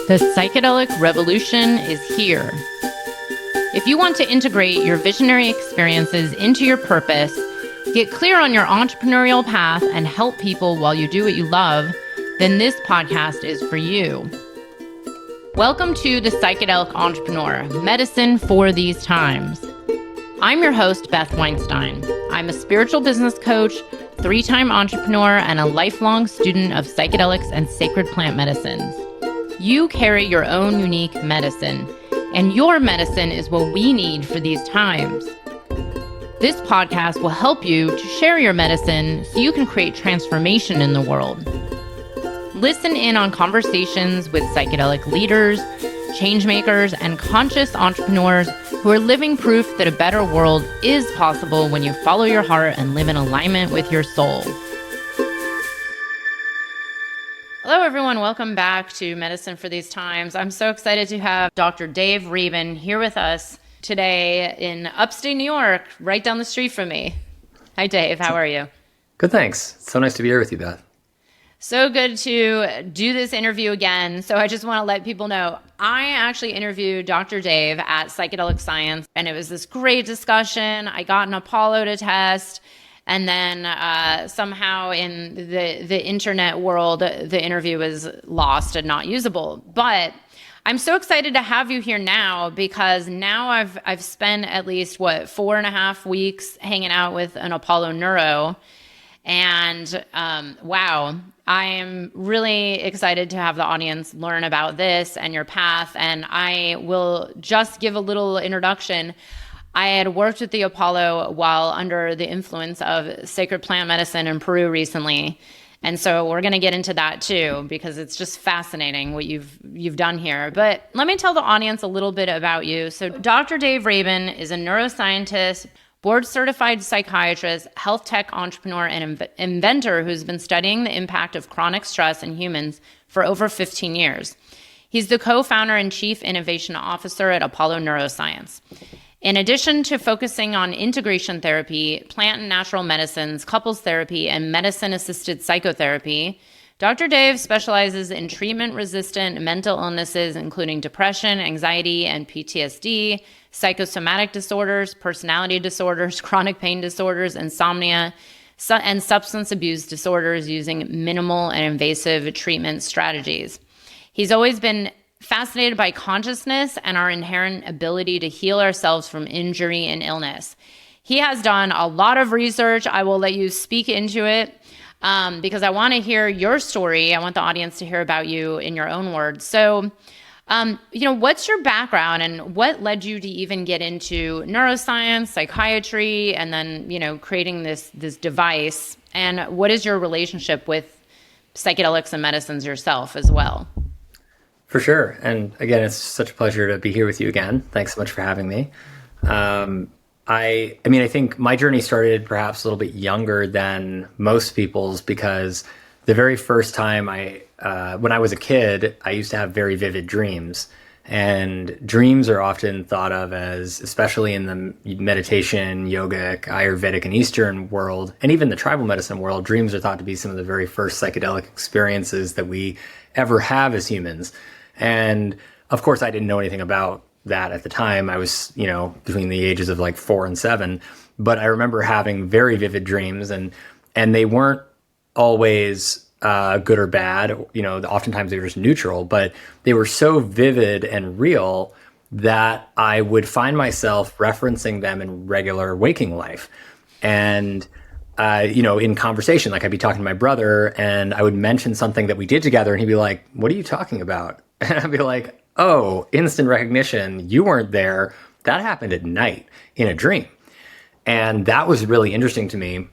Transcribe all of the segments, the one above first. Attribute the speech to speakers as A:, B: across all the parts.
A: The psychedelic revolution is here. If you want to integrate your visionary experiences into your purpose, get clear on your entrepreneurial path, and help people while you do what you love, then this podcast is for you. Welcome to The Psychedelic Entrepreneur, Medicine for These Times. I'm your host, Beth Weinstein. I'm a spiritual business coach, 3-time entrepreneur, and a lifelong student of psychedelics and sacred plant medicines. You carry your own unique medicine, and your medicine is what we need for these times. This podcast will help you to share your medicine so you can create transformation in the world. Listen in on conversations with psychedelic leaders, changemakers, and conscious entrepreneurs who are living proof that a better world is possible when you follow your heart and live in alignment with your soul. Hello, everyone. Welcome back to Medicine for These Times. I'm so excited to have Dr. Dave Rabin here with us today in upstate New York, right down the street from me. Hi, Dave. How are you?
B: Good, thanks. It's so nice to be here with you, Beth.
A: So good to do this interview again. So I just want to let people know, I actually interviewed Dr. Dave at Psychedelic Science, and it was this great discussion. I got an Apollo to test, and then somehow in the internet world, the interview was lost and not usable. But I'm so excited to have you here now, because now I've spent at least, 4.5 weeks hanging out with an Apollo Neuro. And wow, I am really excited to have the audience learn about this and your path. And I will just give a little introduction. I had worked with the Apollo while under the influence of sacred plant medicine in Peru recently. And so we're going to get into that too, because it's just fascinating what you've done here. But let me tell the audience a little bit about you. So Dr. Dave Rabin is a neuroscientist, board-certified psychiatrist, health tech entrepreneur, and inventor who's been studying the impact of chronic stress in humans for over 15 years. He's the co-founder and chief innovation officer at Apollo Neuroscience. In addition to focusing on integration therapy, plant and natural medicines, couples therapy, and medicine-assisted psychotherapy, Dr. Dave specializes in treatment-resistant mental illnesses, including depression, anxiety, and PTSD, psychosomatic disorders, personality disorders, chronic pain disorders, insomnia, and substance abuse disorders using minimal and invasive treatment strategies. He's always been fascinated by consciousness and our inherent ability to heal ourselves from injury and illness. He has done a lot of research. I will let you speak into it because I want to hear your story. I want the audience to hear about you in your own words. So, what's your background and what led you to even get into neuroscience, psychiatry, and then, creating this device? And what is your relationship with psychedelics and medicines yourself as well?
B: For sure. And again, it's such a pleasure to be here with you again. Thanks so much for having me. I think my journey started perhaps a little bit younger than most people's, because the very first time when I was a kid, I used to have very vivid dreams. And dreams are often thought of as, especially in the meditation, yogic, Ayurvedic, and Eastern world, and even the tribal medicine world, dreams are thought to be some of the very first psychedelic experiences that we ever have as humans. And of course, I didn't know anything about that at the time. I was, between the ages of 4 and 7, but I remember having very vivid dreams, and they weren't always good or bad. Oftentimes they were just neutral, but they were so vivid and real that I would find myself referencing them in regular waking life. And in conversation, I'd be talking to my brother and I would mention something that we did together, and he'd be like, "What are you talking about?" And I'd be like, "Oh, instant recognition. You weren't there. That happened at night in a dream." And that was really interesting to me.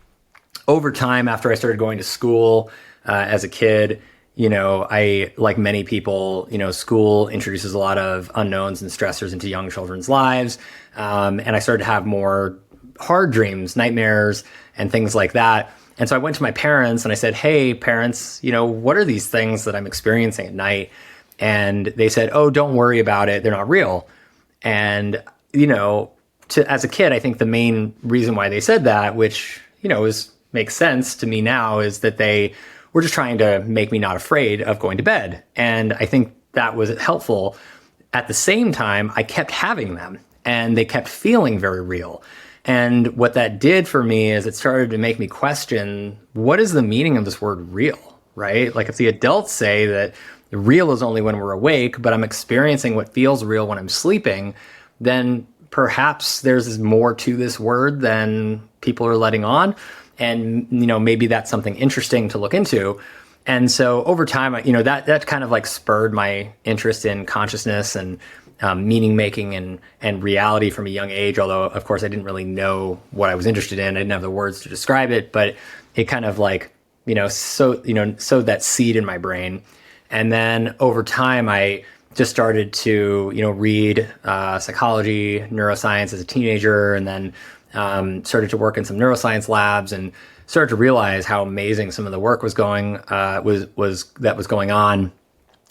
B: Over time, after I started going to school as a kid, I, like many people, school introduces a lot of unknowns and stressors into young children's lives. And I started to have more hard dreams, nightmares, and things like that. And so I went to my parents and I said, "Hey, parents, what are these things that I'm experiencing at night?" And they said, "Oh, don't worry about it. They're not real." And, as a kid, I think the main reason why they said that, which, makes sense to me now, is that they were just trying to make me not afraid of going to bed. And I think that was helpful. At the same time, I kept having them and they kept feeling very real. And what that did for me is it started to make me question, what is the meaning of this word real, right? Like if the adults say that real is only when we're awake, but I'm experiencing what feels real when I'm sleeping, then perhaps there's more to this word than people are letting on. And, maybe that's something interesting to look into. And so over time, that kind of like spurred my interest in consciousness and meaning making and reality from a young age. Although, of course, I didn't really know what I was interested in. I didn't have the words to describe it, but it kind of like, sowed that seed in my brain. And then over time, I just started to, read psychology, neuroscience as a teenager, and then started to work in some neuroscience labs and started to realize how amazing some of the work was going on,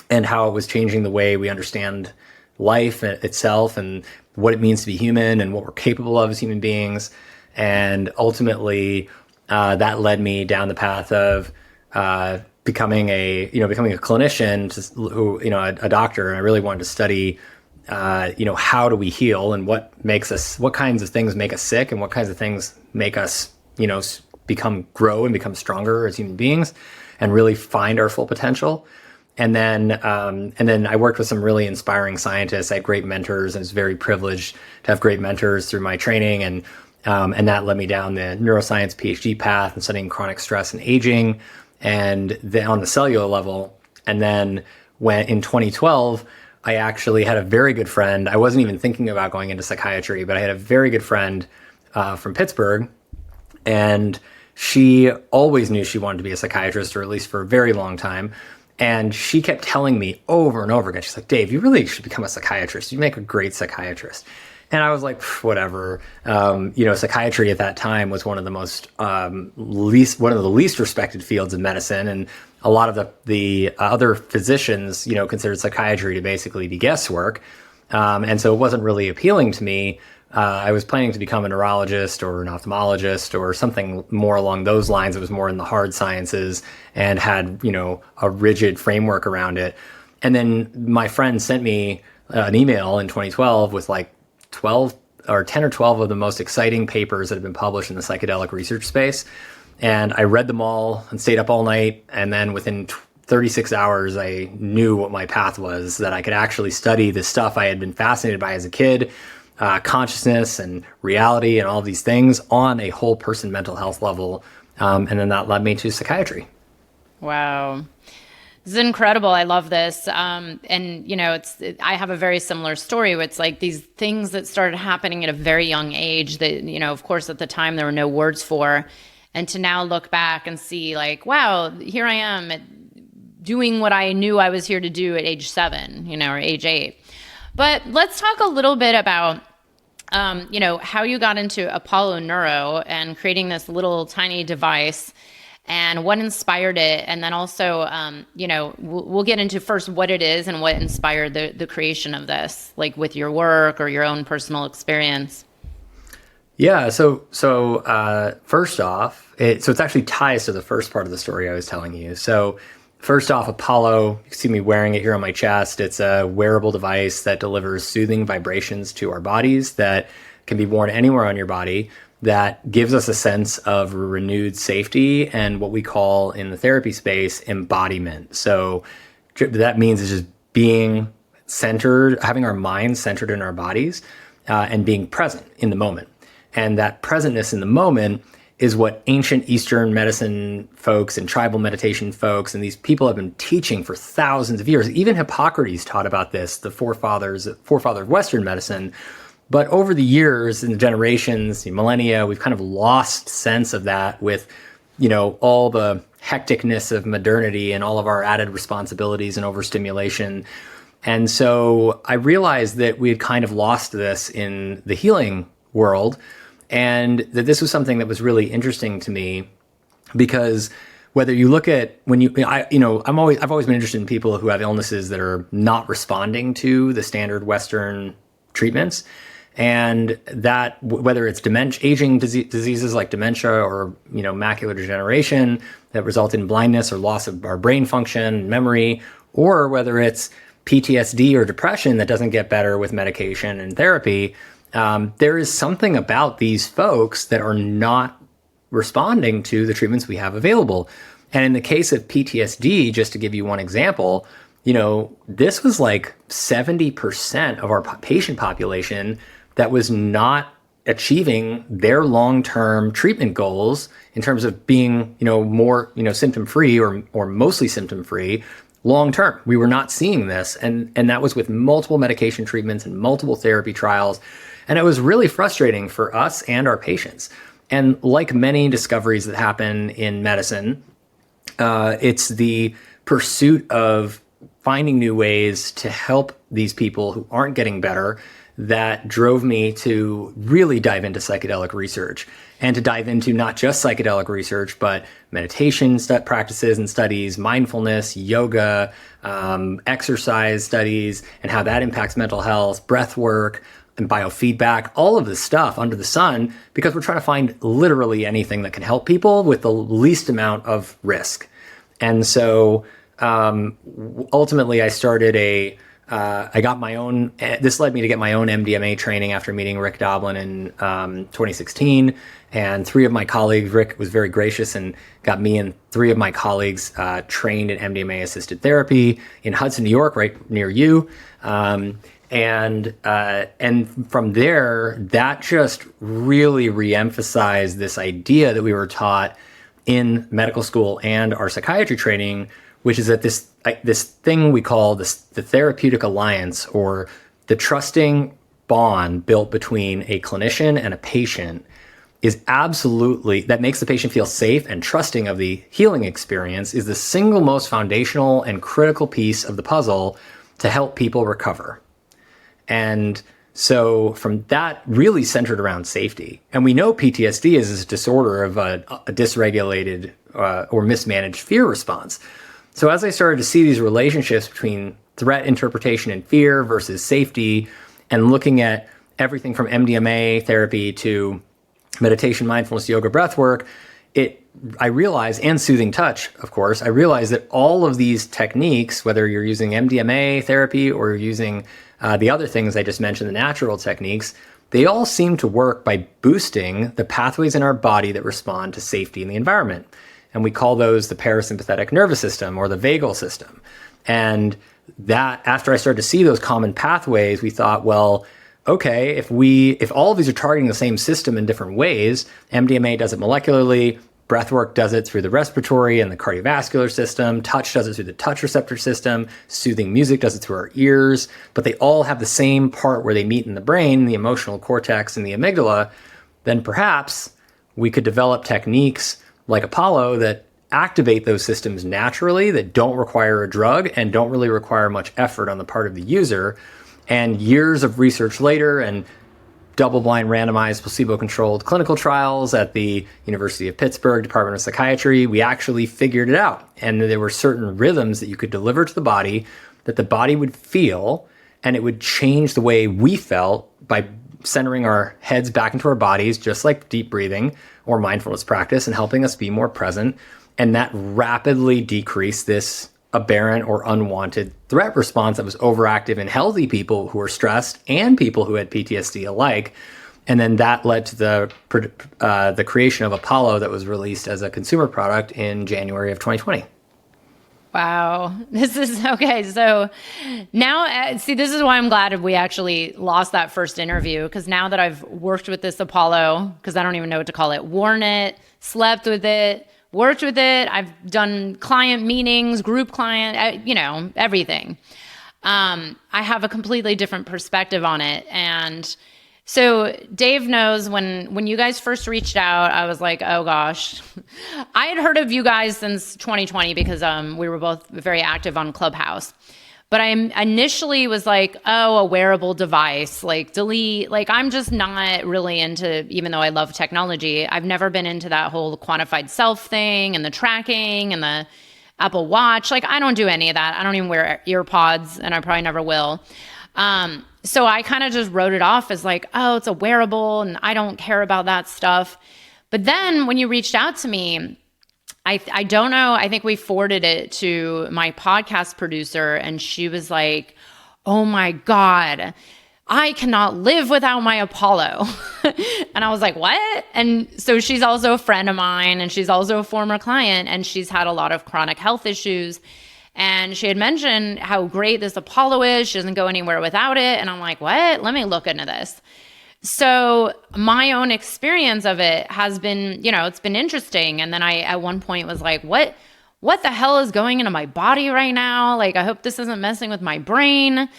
B: and how it was changing the way we understand life itself and what it means to be human and what we're capable of as human beings. And ultimately, that led me down the path of becoming a clinician, a doctor. And I really wanted to study, how do we heal and what kinds of things make us sick and what kinds of things make us, grow and become stronger as human beings and really find our full potential. And then I worked with some really inspiring scientists. I had great mentors. I was very privileged to have great mentors through my training. And that led me down the neuroscience PhD path and studying chronic stress and aging, and then on the cellular level. And then in 2012, I actually had a very good friend. I wasn't even thinking about going into psychiatry, but I had a very good friend from Pittsburgh, and she always knew she wanted to be a psychiatrist, or at least for a very long time. And she kept telling me over and over again, she's like, Dave, you really should become a psychiatrist. You make a great psychiatrist. And I was like, whatever. Psychiatry at that time was one of the least respected fields of medicine. And a lot of the other physicians, considered psychiatry to basically be guesswork. And so it wasn't really appealing to me. I was planning to become a neurologist or an ophthalmologist or something more along those lines. It was more in the hard sciences and had, a rigid framework around it. And then my friend sent me an email in 2012 with like 10 or 12 of the most exciting papers that have been published in the psychedelic research space. And I read them all and stayed up all night. And then within 36 hours, I knew what my path was, that I could actually study the stuff I had been fascinated by as a kid, consciousness and reality and all these things on a whole person mental health level. And then that led me to psychiatry.
A: Wow. This is incredible. I love this. I have a very similar story. It's like these things that started happening at a very young age that, of course, at the time there were no words for. And to now look back and see like, wow, here I am doing what I knew I was here to do at age 7, or age 8. But let's talk a little bit about, how you got into Apollo Neuro and creating this little tiny device and what inspired it. And then also, we'll get into first what it is and what inspired the creation of this, like with your work or your own personal experience.
B: Yeah. So first off, it actually ties to the first part of the story I was telling you. So first off, Apollo, you can see me wearing it here on my chest. It's a wearable device that delivers soothing vibrations to our bodies that can be worn anywhere on your body, that gives us a sense of renewed safety and what we call in the therapy space embodiment. So that means it's just being centered, having our minds centered in our bodies, and being present in the moment. And that presentness in the moment is what ancient Eastern medicine folks and tribal meditation folks and these people have been teaching for thousands of years. Even Hippocrates taught about this, the forefather of Western medicine. But over the years and the generations, the millennia, we've kind of lost sense of that with, all the hecticness of modernity and all of our added responsibilities and overstimulation. And so I realized that we had kind of lost this in the healing world, and that this was something that was really interesting to me, because whether you look at I've always been interested in people who have illnesses that are not responding to the standard Western treatments, and that whether it's aging diseases like dementia or macular degeneration that result in blindness or loss of our brain function, memory, or whether it's PTSD or depression that doesn't get better with medication and therapy, there is something about these folks that are not responding to the treatments we have available. And in the case of PTSD, just to give you one example, this was like 70% of our patient population that was not achieving their long-term treatment goals in terms of being, more, symptom-free or mostly symptom-free long-term. We were not seeing this. And that was with multiple medication treatments and multiple therapy trials. And it was really frustrating for us and our patients. And like many discoveries that happen in medicine, it's the pursuit of finding new ways to help these people who aren't getting better that drove me to really dive into psychedelic research, and to dive into not just psychedelic research, but meditation practices and studies, mindfulness, yoga, exercise studies, and how that impacts mental health, breath work, and biofeedback, all of this stuff under the sun, because we're trying to find literally anything that can help people with the least amount of risk. And so ultimately I started I got my own, this led me to get my own MDMA training after meeting Rick Doblin in 2016. And three of my colleagues, Rick was very gracious and got me and three of my colleagues trained in MDMA-assisted therapy in Hudson, New York, right near you. And from there, that just really reemphasized this idea that we were taught in medical school and our psychiatry training, which is that this thing we call the therapeutic alliance, or the trusting bond built between a clinician and a patient, is absolutely, that makes the patient feel safe and trusting of the healing experience, is the single most foundational and critical piece of the puzzle to help people recover. And so from that, really centered around safety. And we know PTSD is this disorder of a dysregulated or mismanaged fear response. So as I started to see these relationships between threat interpretation and fear versus safety, and looking at everything from MDMA therapy to meditation, mindfulness, yoga, breath work, I realized, and soothing touch, of course, I realized that all of these techniques, whether you're using MDMA therapy or you're using the other things I just mentioned, the natural techniques, they all seem to work by boosting the pathways in our body that respond to safety in the environment. And we call those the parasympathetic nervous system or the vagal system. And that, after I started to see those common pathways, we thought, well, okay, if all of these are targeting the same system in different ways, MDMA does it molecularly, breathwork does it through the respiratory and the cardiovascular system, touch does it through the touch receptor system, soothing music does it through our ears, but they all have the same part where they meet in the brain, the emotional cortex and the amygdala, then perhaps we could develop techniques like Apollo that activate those systems naturally, that don't require a drug and don't really require much effort on the part of the user. And years of research later, and double-blind randomized placebo-controlled clinical trials at the University of Pittsburgh Department of Psychiatry, we actually figured it out. And there were certain rhythms that you could deliver to the body that the body would feel, and it would change the way we felt by centering our heads back into our bodies, just like deep breathing or mindfulness practice, and helping us be more present. And that rapidly decreased this aberrant or unwanted threat response that was overactive in healthy people who were stressed and people who had PTSD alike. And then that led to the creation of Apollo that was released as a consumer product in January of 2020.
A: Wow. This is okay. So now, see, this is why I'm glad we actually lost that first interview, because now that I've worked with this Apollo, because I don't even know what to call it, worn it, slept with it, worked with it, I've done client meetings, group client, everything. I have a completely different perspective on it. And so Dave knows when you guys first reached out, I was like, oh gosh. I had heard of you guys since 2020 because we were both very active on Clubhouse. But I initially was like, oh, a wearable device, like delete. Like, I'm just not really into, even though I love technology, I've never been into that whole quantified self thing and the tracking and the Apple Watch. Like, I don't do any of that. I don't even wear ear pods, and I probably never will. So I kind of just wrote it off as like, oh, it's a wearable and I don't care about that stuff. But then when you reached out to me, I don't know. I think we forwarded it to my podcast producer, and she was like, oh my God, I cannot live without my Apollo. And I was like, what? And so she's also a friend of mine, and she's also a former client, and she's had a lot of chronic health issues. And she had mentioned how great this Apollo is. She doesn't go anywhere without it. And I'm like, what? Let me look into this. So my own experience of it has been, it's been interesting. And then I, at one point, was like, what the hell is going into my body right now? Like, I hope this isn't messing with my brain.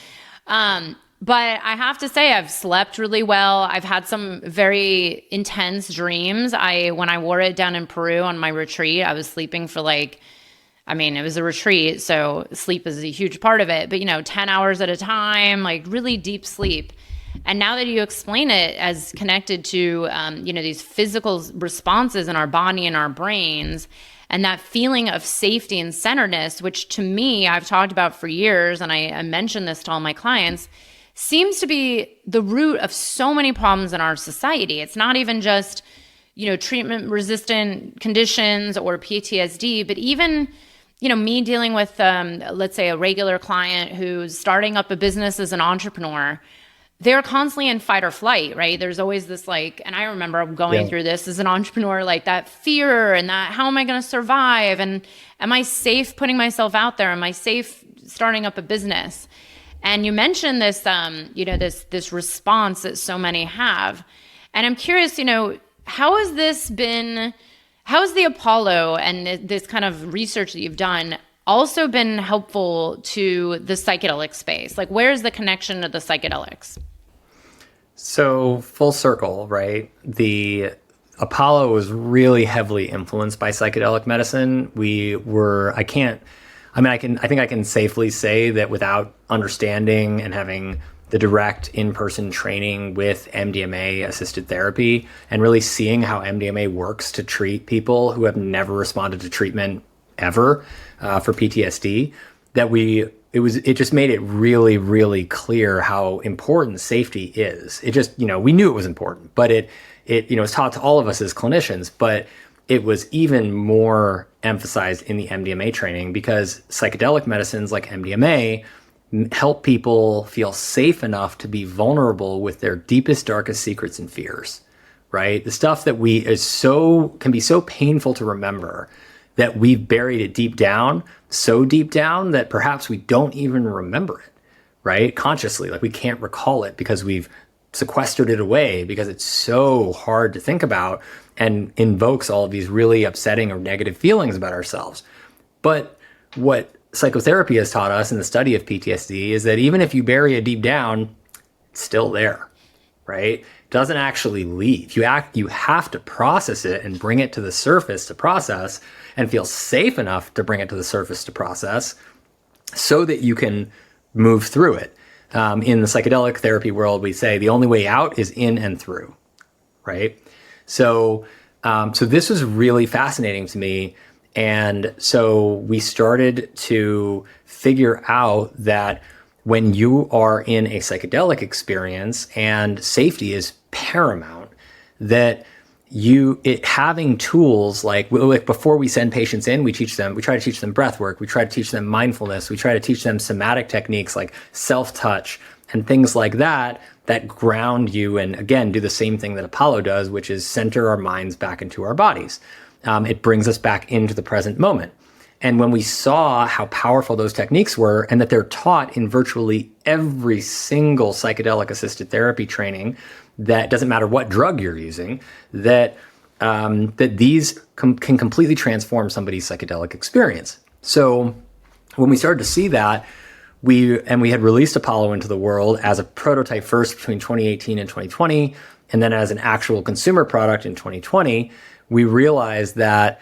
A: But I have to say, I've slept really well. I've had some very intense dreams. When I wore it down in Peru on my retreat, I was sleeping for it was a retreat, so sleep is a huge part of it. But, 10 hours at a time, like really deep sleep. And now that you explain it as connected to, these physical responses in our body and our brains, and that feeling of safety and centeredness, which to me, I've talked about for years, and I mentioned this to all my clients, seems to be the root of so many problems in our society. It's not even just, treatment-resistant conditions or PTSD, but even, me dealing with, let's say, a regular client who's starting up a business as an entrepreneur. They're constantly in fight or flight, right? There's always this and I remember going through this as an entrepreneur, that fear and that, how am I going to survive? And am I safe putting myself out there? Am I safe starting up a business? And you mentioned this, this response that so many have. And I'm curious, how has the Apollo and this kind of research that you've done also been helpful to the psychedelic space? Like, where's the connection to the psychedelics?
B: So full circle, right? The Apollo was really heavily influenced by psychedelic medicine. I think I can safely say that without understanding and having the direct in-person training with MDMA-assisted therapy and really seeing how MDMA works to treat people who have never responded to treatment ever for PTSD, it just made it really, really clear how important safety is. It just, we knew it was important, but it was taught to all of us as clinicians, but it was even more emphasized in the MDMA training because psychedelic medicines like MDMA help people feel safe enough to be vulnerable with their deepest, darkest secrets and fears, right? The stuff that can be so painful to remember that we've buried it deep down, so deep down that perhaps we don't even remember it, right? Consciously, we can't recall it because we've sequestered it away because it's so hard to think about and invokes all of these really upsetting or negative feelings about ourselves. But what psychotherapy has taught us in the study of PTSD is that even if you bury it deep down, it's still there, right? It doesn't actually leave. You have to process it and bring it to the surface to process and feel safe enough to bring it to the surface to process so that you can move through it. In the psychedelic therapy world, we say the only way out is in and through, right? So this was really fascinating to me. And so we started to figure out that when you are in a psychedelic experience and safety is paramount, that having tools like before we send patients in, we try to teach them breath work, we try to teach them mindfulness, we try to teach them somatic techniques like self-touch and things like that ground you and again do the same thing that Apollo does, which is center our minds back into our bodies. It brings us back into the present moment. And when we saw how powerful those techniques were and that they're taught in virtually every single psychedelic-assisted therapy training, that doesn't matter what drug you're using, that these can completely transform somebody's psychedelic experience. So when we started to see that, we had released Apollo into the world as a prototype first between 2018 and 2020, and then as an actual consumer product in 2020, we realized that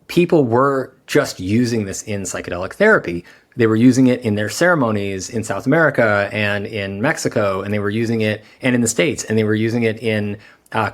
B: people were just using this in psychedelic therapy. They were using it in their ceremonies in South America and in Mexico, and they were using it and in the States, and they were using it in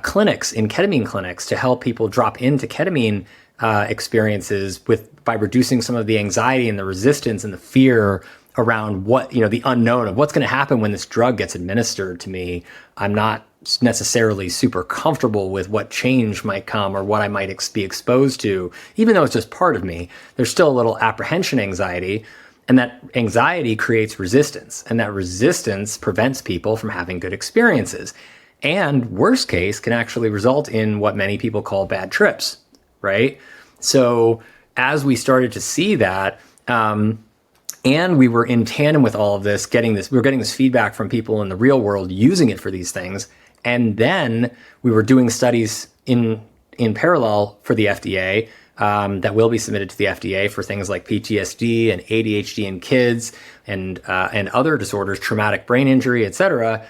B: clinics, in ketamine clinics, to help people drop into ketamine experiences by reducing some of the anxiety and the resistance and the fear around what, the unknown of what's going to happen when this drug gets administered to me. I'm not necessarily super comfortable with what change might come or what I might be exposed to, even though it's just part of me. There's still a little apprehension anxiety, and that anxiety creates resistance, and that resistance prevents people from having good experiences. And worst case can actually result in what many people call bad trips, right? So as we started to see that, and we were in tandem with all of this, we were getting this feedback from people in the real world using it for these things. And then we were doing studies in parallel for the FDA that will be submitted to the FDA for things like PTSD and ADHD in kids and other disorders, traumatic brain injury, et cetera.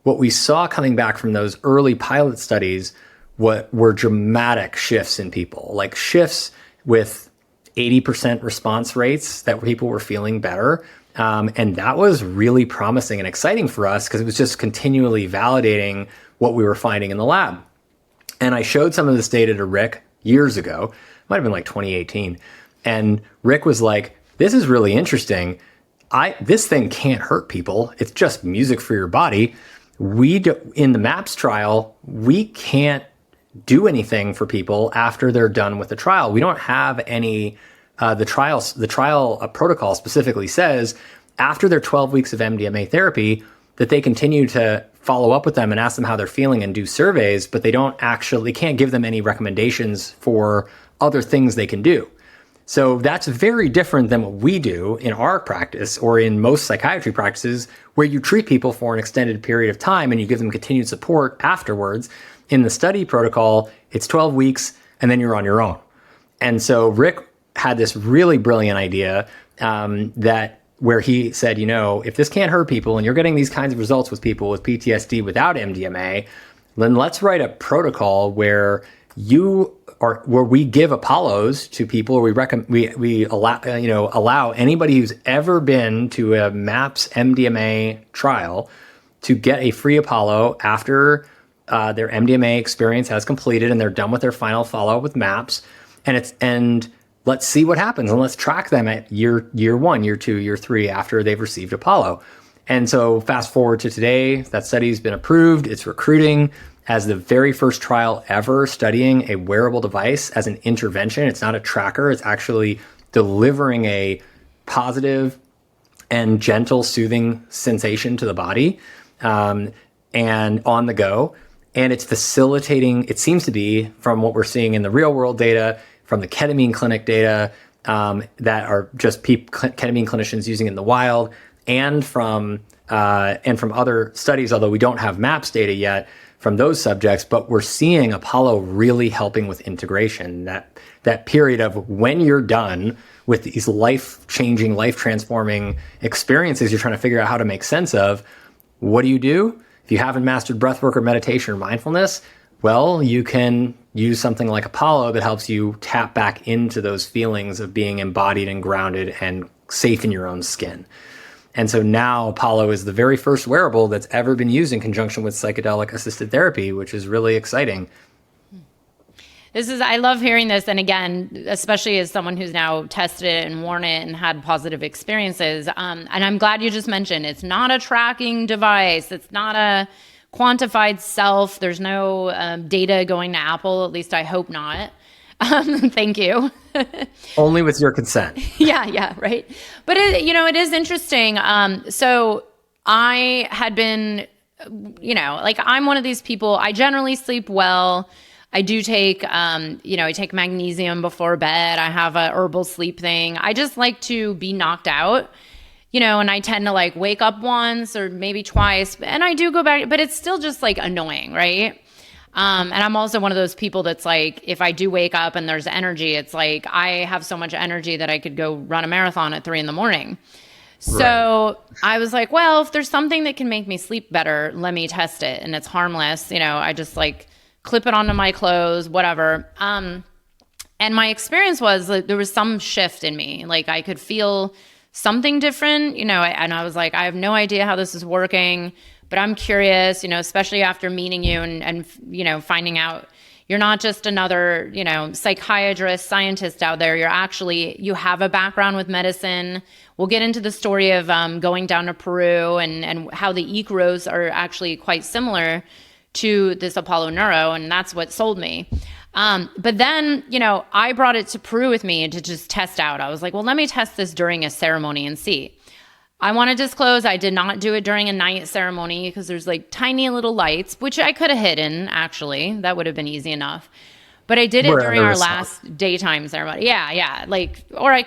B: What we saw coming back from those early pilot studies were dramatic shifts in people, like shifts with 80% response rates that people were feeling better. And that was really promising and exciting for us because it was just continually validating what we were finding in the lab. And I showed some of this data to Rick years ago, might have been like 2018. And Rick was like, this is really interesting. This thing can't hurt people. It's just music for your body. In the MAPS trial, we can't do anything for people after they're done with the trial. We don't have any, the trial protocol specifically says after their 12 weeks of MDMA therapy that they continue to follow up with them and ask them how they're feeling and do surveys, but they can't give them any recommendations for other things they can do. So that's very different than what we do in our practice or in most psychiatry practices, where you treat people for an extended period of time and you give them continued support afterwards. In the study protocol, it's 12 weeks and then you're on your own. And so Rick had this really brilliant idea where he said, if this can't hurt people and you're getting these kinds of results with people with PTSD without MDMA, then let's write a protocol where we give Apollos to people. We allow anybody who's ever been to a MAPS MDMA trial to get a free Apollo after their MDMA experience has completed and they're done with their final follow-up with MAPS. And let's see what happens, and let's track them at year 1, year 2, year 3 after they've received Apollo. And so fast forward to today, that study's been approved. It's recruiting as the very first trial ever studying a wearable device as an intervention. It's not a tracker. It's actually delivering a positive and gentle, soothing sensation to the body and on the go. And it's facilitating, it seems to be, from what we're seeing in the real world data, from the ketamine clinic data that are just ketamine clinicians using in the wild, and from other studies, although we don't have MAPS data yet from those subjects, but we're seeing Apollo really helping with integration. That period of when you're done with these life-changing, life-transforming experiences you're trying to figure out how to make sense of, what do? If you haven't mastered breathwork or meditation or mindfulness, well, you can use something like Apollo that helps you tap back into those feelings of being embodied and grounded and safe in your own skin. And so now Apollo is the very first wearable that's ever been used in conjunction with psychedelic-assisted therapy, which is really exciting.
A: I love hearing this. And again, especially as someone who's now tested it and worn it and had positive experiences. And I'm glad you just mentioned it's not a tracking device. It's not a quantified self. There's no data going to Apple. At least I hope not. Thank you.
B: Only with your consent.
A: Yeah, right. But it is interesting. So I had been, I'm one of these people. I generally sleep well. I do take, I take magnesium before bed. I have a herbal sleep thing. I just like to be knocked out, and I tend to wake up once or maybe twice, and I do go back, but it's still just annoying, right? And I'm also one of those people that's if I do wake up and there's energy, it's I have so much energy that I could go run a marathon at 3 a.m. So I was well, if there's something that can make me sleep better, let me test it. And it's harmless. I just clip it onto my clothes, whatever. And my experience was there was some shift in me. I could feel something different, and I was I have no idea how this is working, but I'm curious, especially after meeting you and finding out, You're not just another, psychiatrist, scientist out there. You have a background with medicine. We'll get into the story of going down to Peru and how the Icaros are actually quite similar to this Apollo Neuro, and that's what sold me. But then, I brought it to Peru with me to just test out. I was like, well, let me test this during a ceremony and see. I want to disclose I did not do it during a night ceremony because there's like tiny little lights, which I could have hidden, actually. That would have been easy enough. But I did it during our last daytime ceremony. Yeah. Or I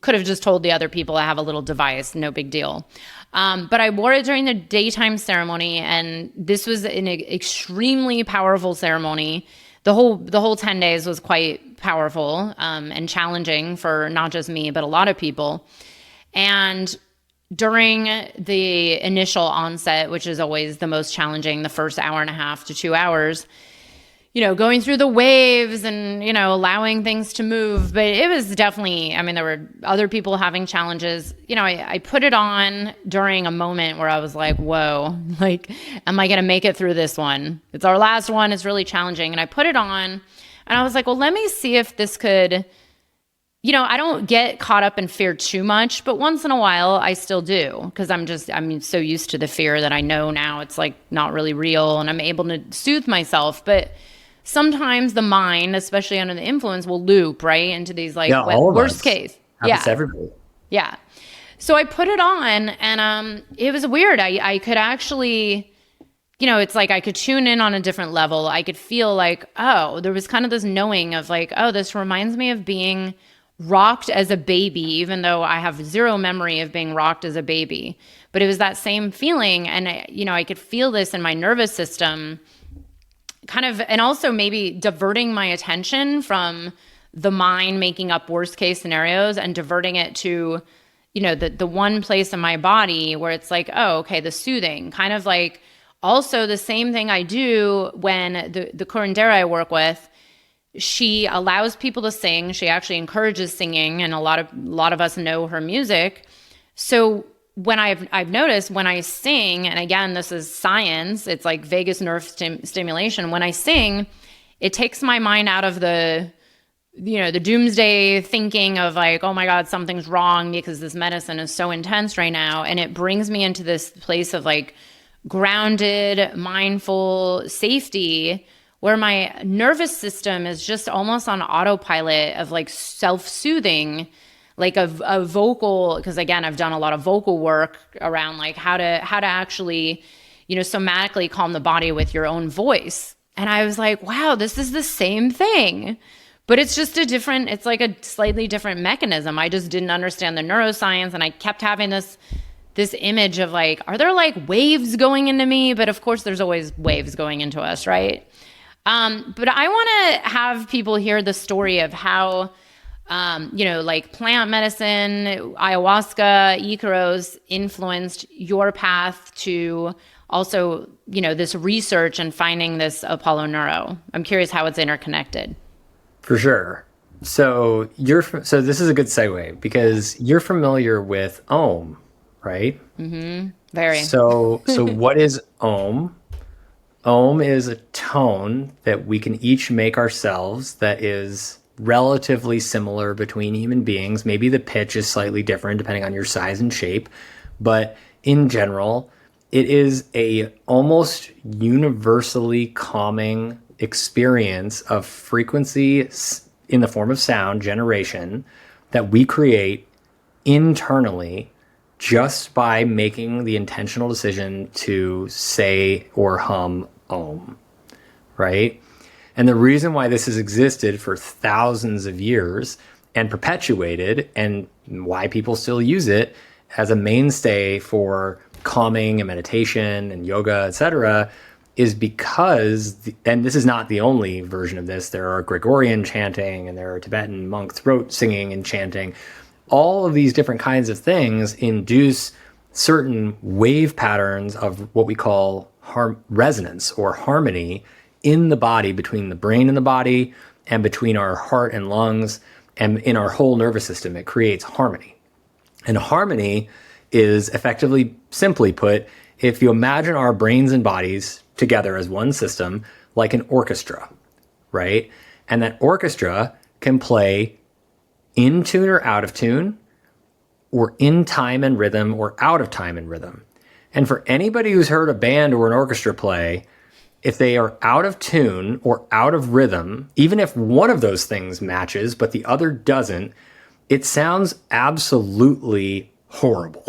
A: could have just told the other people I have a little device, no big deal. But I wore it during the daytime ceremony, and this was an extremely powerful ceremony. The whole 10 days was quite powerful and challenging for not just me, but a lot of people. And during the initial onset, which is always the most challenging, the first hour and a half to 2 hours, going through the waves and, allowing things to move. But it was definitely, there were other people having challenges. I put it on during a moment where I was like, whoa, am I going to make it through this one? It's our last one. It's really challenging. And I put it on and I was like, well, let me see if this could, I don't get caught up in fear too much, but once in a while I still do, because I'm so used to the fear that I know now it's like not really real and I'm able to soothe myself. But sometimes the mind, especially under the influence, will loop right into these worst case.
B: Happens to everybody.
A: Yeah. So I put it on and it was weird. I could actually, it's like I could tune in on a different level. I could feel like, oh, there was kind of this knowing of like, oh, this reminds me of being rocked as a baby, even though I have zero memory of being rocked as a baby. But it was that same feeling. And, I could feel this in my nervous system kind of, and also maybe diverting my attention from the mind making up worst case scenarios and diverting it to, the one place in my body where it's like, oh, okay, the soothing, kind of like also the same thing I do when the curandera I work with, she allows people to sing. She actually encourages singing, and a lot of us know her music. So when I've noticed when I sing, and again, this is science, it's like vagus nerve stimulation. When I sing, it takes my mind out of the doomsday thinking of like, oh my God, something's wrong because this medicine is so intense right now. And it brings me into this place of like grounded, mindful safety, where my nervous system is just almost on autopilot of like self-soothing, like a vocal, because again, I've done a lot of vocal work around like how to actually, somatically calm the body with your own voice. And I was like, wow, this is the same thing, but it's just it's like a slightly different mechanism. I just didn't understand the neuroscience, and I kept having this image of like, are there like waves going into me? But of course there's always waves going into us, right? But I want to have people hear the story of how, like plant medicine, ayahuasca, Icaros influenced your path to also, this research and finding this Apollo Neuro. I'm curious how it's interconnected.
B: For sure. So this is a good segue because you're familiar with Om, right? Mm-hmm.
A: Very.
B: So what is Om? Om is a tone that we can each make ourselves that is relatively similar between human beings. Maybe the pitch is slightly different depending on your size and shape, but in general, it is a almost universally calming experience of frequency in the form of sound generation that we create internally just by making the intentional decision to say or hum Om, right? And the reason why this has existed for thousands of years and perpetuated, and why people still use it as a mainstay for calming and meditation and yoga, etc., is because, and this is not the only version of this, there are Gregorian chanting and there are Tibetan monk throat singing and chanting. All of these different kinds of things induce certain wave patterns of what we call resonance or harmony in the body, between the brain and the body, and between our heart and lungs, and in our whole nervous system. It creates harmony. And harmony is effectively, simply put, if you imagine our brains and bodies together as one system, like an orchestra, right? And that orchestra can play in tune or out of tune, or in time and rhythm or out of time and rhythm. And for anybody who's heard a band or an orchestra play, if they are out of tune or out of rhythm, even if one of those things matches but the other doesn't, it sounds absolutely horrible.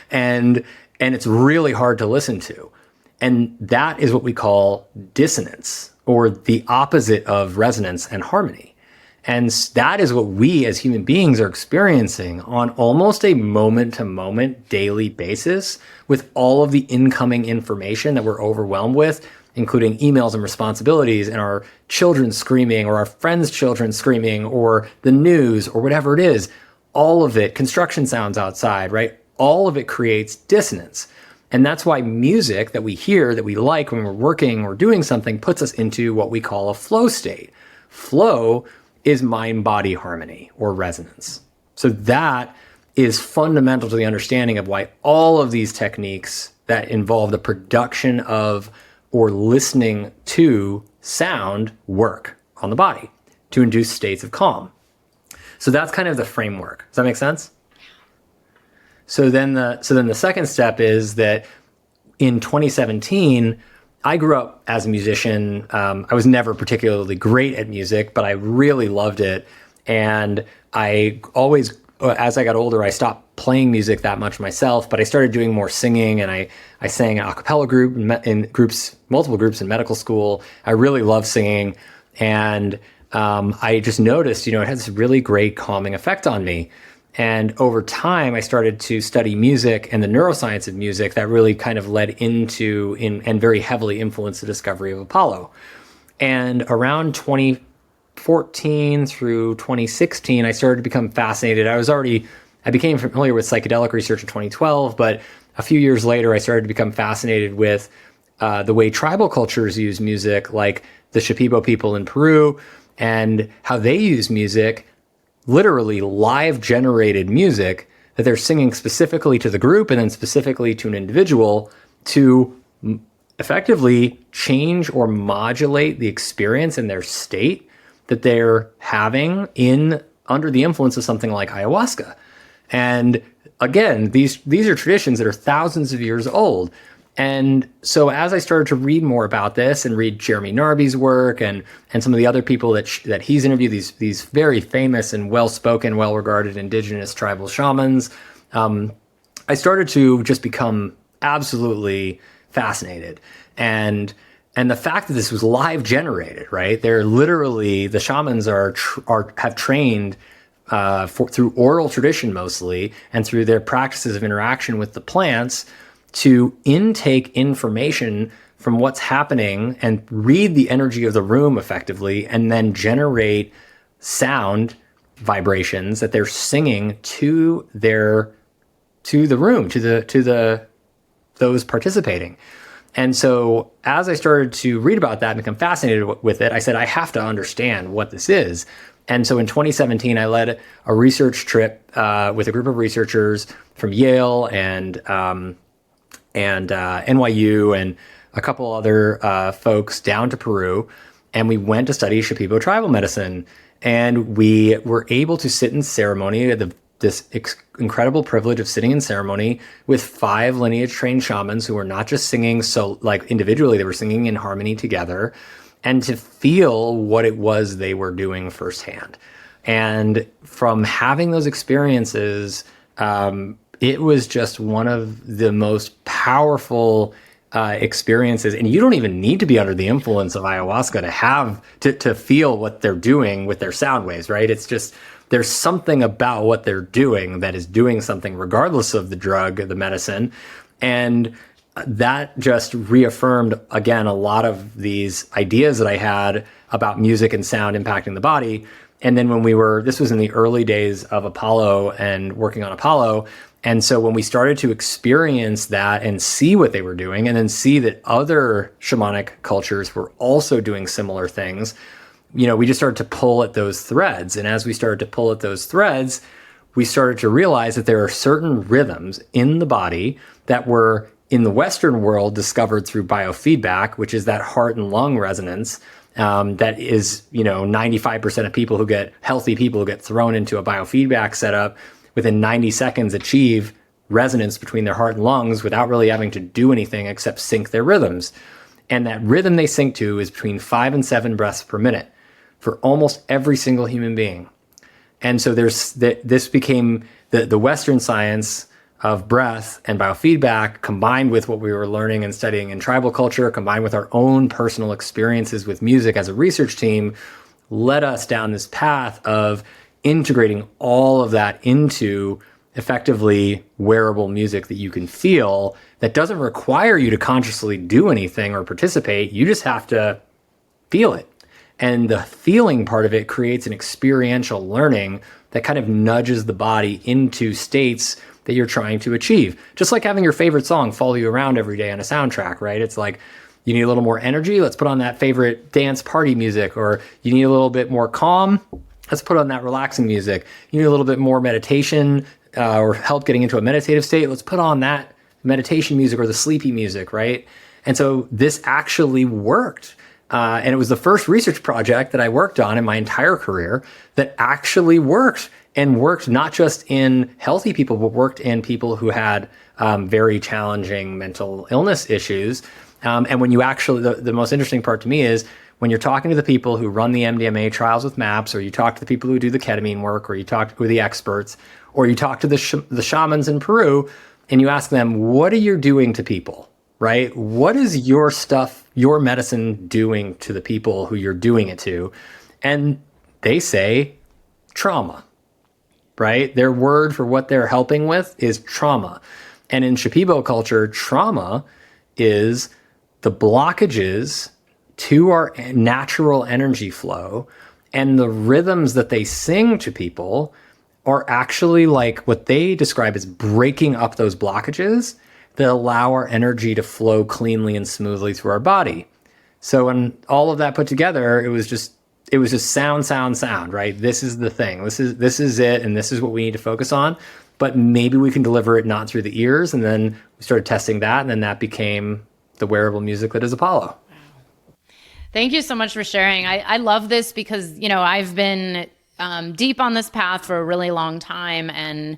B: And it's really hard to listen to. And that is what we call dissonance, or the opposite of resonance and harmony. And that is what we as human beings are experiencing on almost a moment-to-moment daily basis with all of the incoming information that we're overwhelmed with, including emails and responsibilities and our children screaming or our friends' children screaming or the news or whatever it is. All of it, construction sounds outside, right? All of it creates dissonance. And that's why music that we hear, that we like when we're working or doing something, puts us into what we call a flow state. Flow is mind-body harmony or resonance. So that is fundamental to the understanding of why all of these techniques that involve the production of or listening to sound work on the body to induce states of calm. So that's kind of the framework. Does that make sense? So then the second step is that in 2017, I grew up as a musician. I was never particularly great at music, but I really loved it. And I always, as I got older, I stopped playing music that much myself, but I started doing more singing, and I sang an a cappella group in groups, multiple groups in medical school. I really love singing. And I just noticed, it had this really great calming effect on me. And over time, I started to study music and the neuroscience of music that really kind of led into and very heavily influenced the discovery of Apollo. And around 2014 through 2016, I started to become fascinated. I became familiar with psychedelic research in 2012, but a few years later, I started to become fascinated with the way tribal cultures use music, like the Shipibo people in Peru, and how they use music, literally live generated music that they're singing specifically to the group and then specifically to an individual to effectively change or modulate the experience and their state that they're having under the influence of something like ayahuasca. And again, these are traditions that are thousands of years old. And so as I started to read more about this and read Jeremy Narby's work and some of the other people that he's interviewed, these very famous and well-spoken, well-regarded indigenous tribal shamans, I started to just become absolutely fascinated. And the fact that this was live generated, right? They're literally, the shamans have trained through oral tradition mostly, and through their practices of interaction with the plants, to intake information from what's happening and read the energy of the room effectively, and then generate sound vibrations that they're singing to the room, to those participating. And so as I started to read about that and become fascinated with it, I said, I have to understand what this is. And so in 2017, I led a research trip with a group of researchers from Yale and NYU and a couple other folks down to Peru, and we went to study Shipibo tribal medicine. And we were able to sit in ceremony, this incredible privilege of sitting in ceremony with 5 lineage-trained shamans who were not just singing individually, they were singing in harmony together, and to feel what it was they were doing firsthand. And from having those experiences, it was just one of the most powerful experiences. And you don't even need to be under the influence of ayahuasca to feel what they're doing with their sound waves, right? It's just, there's something about what they're doing that is doing something regardless of the drug, the medicine. And that just reaffirmed, again, a lot of these ideas that I had about music and sound impacting the body. And then this was in the early days of Apollo and working on Apollo. And so when we started to experience that and see what they were doing, and then see that other shamanic cultures were also doing similar things, we just started to pull at those threads. And as we started to pull at those threads, we started to realize that there are certain rhythms in the body that were in the Western world discovered through biofeedback, which is that heart and lung resonance, that is, 95% of people healthy people who get thrown into a biofeedback setup within 90 seconds achieve resonance between their heart and lungs without really having to do anything except sync their rhythms. And that rhythm they sync to is between 5 and 7 breaths per minute for almost every single human being. And so this became the Western science of breath and biofeedback, combined with what we were learning and studying in tribal culture, combined with our own personal experiences with music as a research team, led us down this path of integrating all of that into effectively wearable music that you can feel, that doesn't require you to consciously do anything or participate. You just have to feel it. And the feeling part of it creates an experiential learning that kind of nudges the body into states that you're trying to achieve. Just like having your favorite song follow you around every day on a soundtrack, right? It's like, you need a little more energy, let's put on that favorite dance party music. Or you need a little bit more calm, let's put on that relaxing music. You need a little bit more meditation or help getting into a meditative state, let's put on that meditation music or the sleepy music, right? And so this actually worked. And it was the first research project that I worked on in my entire career that actually worked, and worked not just in healthy people, but worked in people who had very challenging mental illness issues. And when you actually, the most interesting part to me is when you're talking to the people who run the MDMA trials with MAPS, or you talk to the people who do the ketamine work, or you talk to the experts, or you talk to the shamans in Peru, and you ask them, what are you doing to people, right? What is your stuff, your medicine doing to the people who you're doing it to? And they say trauma, right? Their word for what they're helping with is trauma. And in Shipibo culture, trauma is the blockages to our natural energy flow, and the rhythms that they sing to people are actually like what they describe as breaking up those blockages that allow our energy to flow cleanly and smoothly through our body. So when all of that put together, it was just sound, right? This is the thing. This is it, and this is what we need to focus on. But maybe we can deliver it not through the ears. And then we started testing that, and then that became the wearable music that is Apollo.
A: Thank you so much for sharing. I love this because, I've been deep on this path for a really long time, and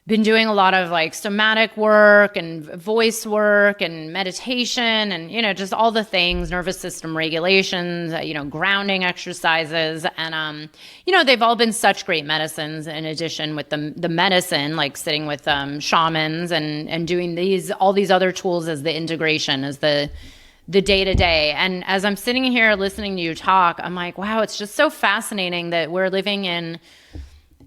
A: been doing a lot of like somatic work and voice work and meditation and, just all the things, nervous system regulations, grounding exercises. And, they've all been such great medicines in addition with the medicine, like sitting with shamans and doing all these other tools as the integration, as the day-to-day. And as I'm sitting here listening to you talk, I'm like, wow, it's just so fascinating that we're living in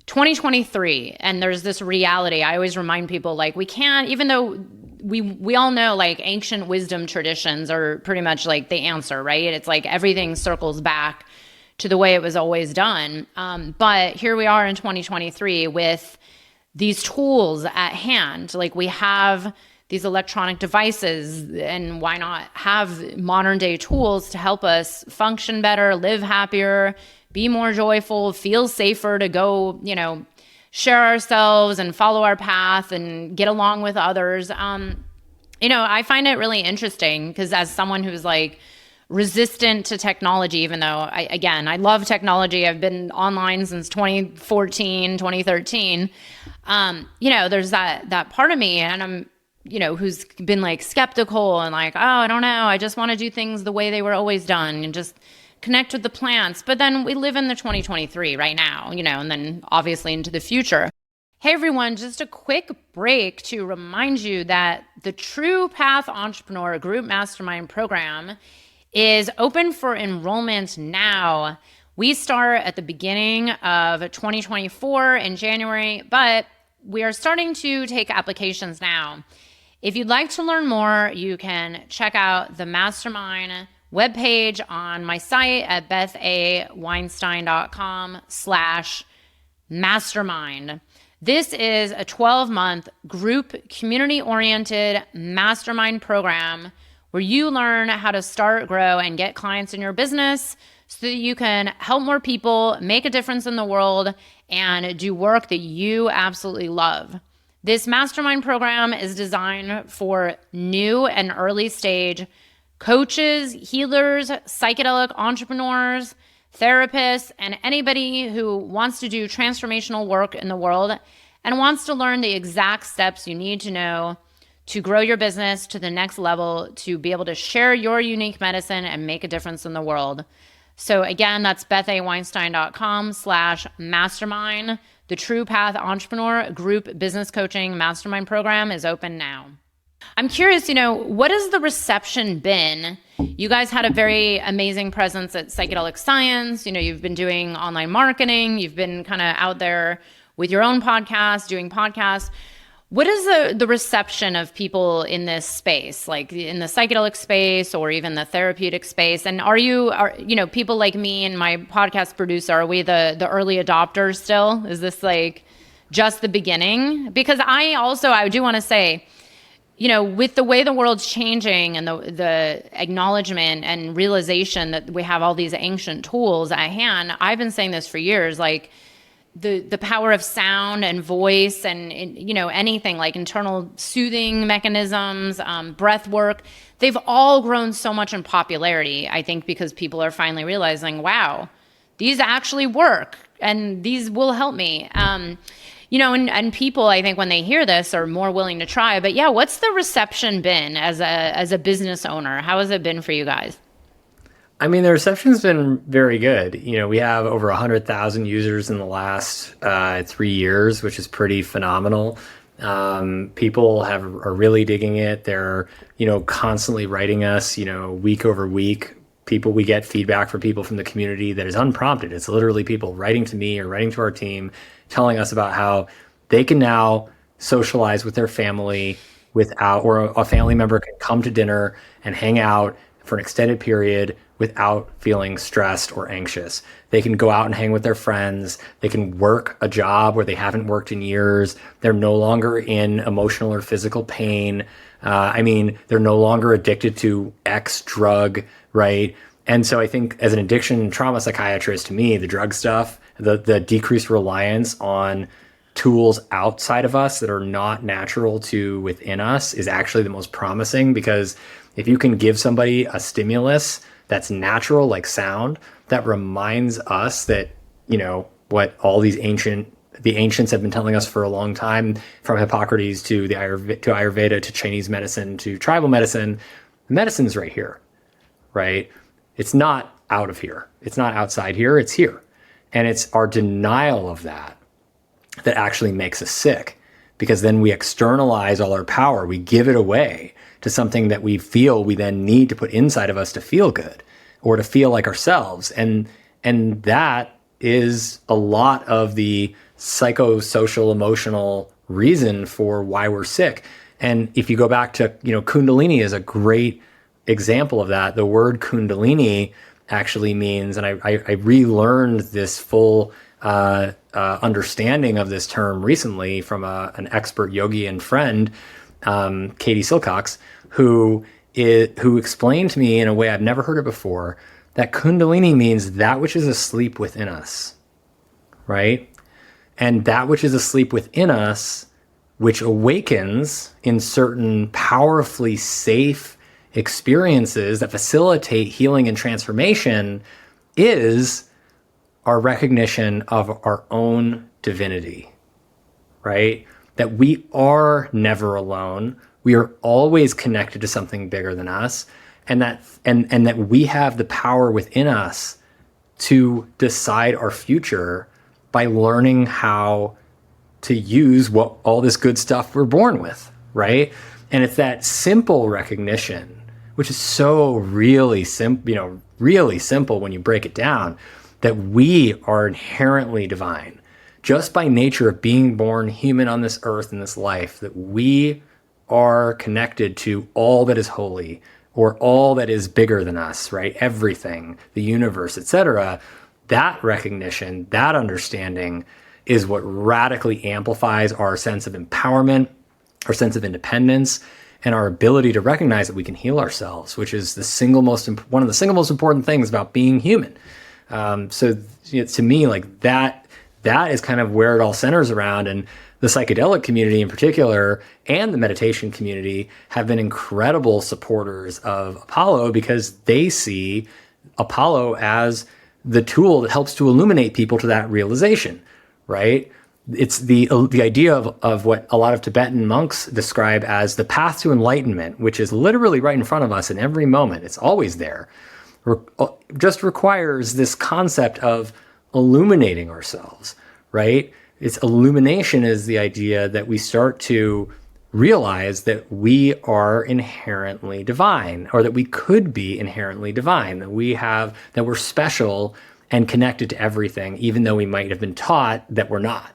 A: 2023 and there's this reality. I always remind people, like, we can't, even though we all know like ancient wisdom traditions are pretty much like the answer, right? It's like everything circles back to the way it was always done. But here we are in 2023 with these tools at hand. Like, we have these electronic devices, and why not have modern day tools to help us function better, live happier, be more joyful, feel safer to go, share ourselves and follow our path and get along with others. I find it really interesting because as someone who's like resistant to technology, even though I love technology, I've been online since 2014, 2013. There's that part of me, and I'm, who's been like skeptical and like, oh, I don't know, I just want to do things the way they were always done and just connect with the plants. But then we live in the 2023 right now, and then obviously into the future. Hey everyone, just a quick break to remind you that the True Path Entrepreneur Group Mastermind Program is open for enrollment now. We start at the beginning of 2024 in January, but we are starting to take applications now. If you'd like to learn more, you can check out the Mastermind webpage on my site at bethaweinstein.com/mastermind. This is a 12-month group community-oriented mastermind program where you learn how to start, grow, and get clients in your business so that you can help more people, make a difference in the world, and do work that you absolutely love. This mastermind program is designed for new and early stage coaches, healers, psychedelic entrepreneurs, therapists, and anybody who wants to do transformational work in the world and wants to learn the exact steps you need to know to grow your business to the next level, to be able to share your unique medicine and make a difference in the world. So again, that's BethAWeinstein.com/mastermind. The True Path Entrepreneur Group Business Coaching Mastermind Program is open now. I'm curious, what has the reception been? You guys had a very amazing presence at Psychedelic Science. You've been doing online marketing. You've been kind of out there with your own podcast, doing podcasts. What is the reception of people in this space, like in the psychedelic space or even the therapeutic space? And are people like me and my podcast producer, are we the early adopters still? Is this like just the beginning? Because I do want to say, with the way the world's changing and the acknowledgement and realization that we have all these ancient tools at hand, I've been saying this for years, like the power of sound and voice and, anything like internal soothing mechanisms, breath work, they've all grown so much in popularity, I think, because people are finally realizing, wow, these actually work and these will help me. And people, I think, when they hear this are more willing to try. But yeah, what's the reception been as a business owner? How has it been for you guys?
B: I mean, the reception's been very good. We have over 100,000 users in the last 3 years, which is pretty phenomenal. People are really digging it. They're, constantly writing us, week over week. We get feedback from people from the community that is unprompted. It's literally people writing to me or writing to our team, telling us about how they can now socialize with their family or a family member can come to dinner and hang out for an extended period without feeling stressed or anxious. They can go out and hang with their friends. They can work a job where they haven't worked in years. They're no longer in emotional or physical pain. They're no longer addicted to X drug, right? And so I think as an addiction and trauma psychiatrist, to me, the drug stuff, the decreased reliance on tools outside of us that are not natural to within us is actually the most promising, because if you can give somebody a stimulus that's natural, like sound, that reminds us that, what all the ancients have been telling us for a long time, from Hippocrates to Ayurveda to Chinese medicine to tribal medicine, the medicine's right here, right? It's not out of here. It's not outside here. It's here. And it's our denial of that actually makes us sick, because then we externalize all our power. We give it away to something that we feel we then need to put inside of us to feel good or to feel like ourselves. And that is a lot of the psychosocial emotional reason for why we're sick. And if you go back to, Kundalini is a great example of that. The word Kundalini actually means, and I relearned this full understanding of this term recently from an expert yogi and friend, Katie Silcox, who explained to me in a way I've never heard it before, that Kundalini means that which is asleep within us, right? And that which is asleep within us, which awakens in certain powerfully safe experiences that facilitate healing and transformation, is our recognition of our own divinity, right? That we are never alone. We are always connected to something bigger than us, and that we have the power within us to decide our future by learning how to use all this good stuff we're born with, right? And it's that simple recognition, which is so really simple, really simple when you break it down, that we are inherently divine, just by nature of being born human on this earth in this life, that we are connected to all that is holy or all that is bigger than us, right? Everything, the universe, etc. That recognition, that understanding is what radically amplifies our sense of empowerment, our sense of independence, and our ability to recognize that we can heal ourselves, which is one of the single most important things about being human. So to me, like that that is kind of where it all centers around. And the psychedelic community in particular and the meditation community have been incredible supporters of Apollo because they see Apollo as the tool that helps to illuminate people to that realization, right? It's the idea of what a lot of Tibetan monks describe as the path to enlightenment, which is literally right in front of us in every moment. It's always there. Just requires this concept of illuminating ourselves, right? It's illumination is the idea that we start to realize that we are inherently divine, or that we could be inherently divine, that we're special and connected to everything, even though we might have been taught that we're not.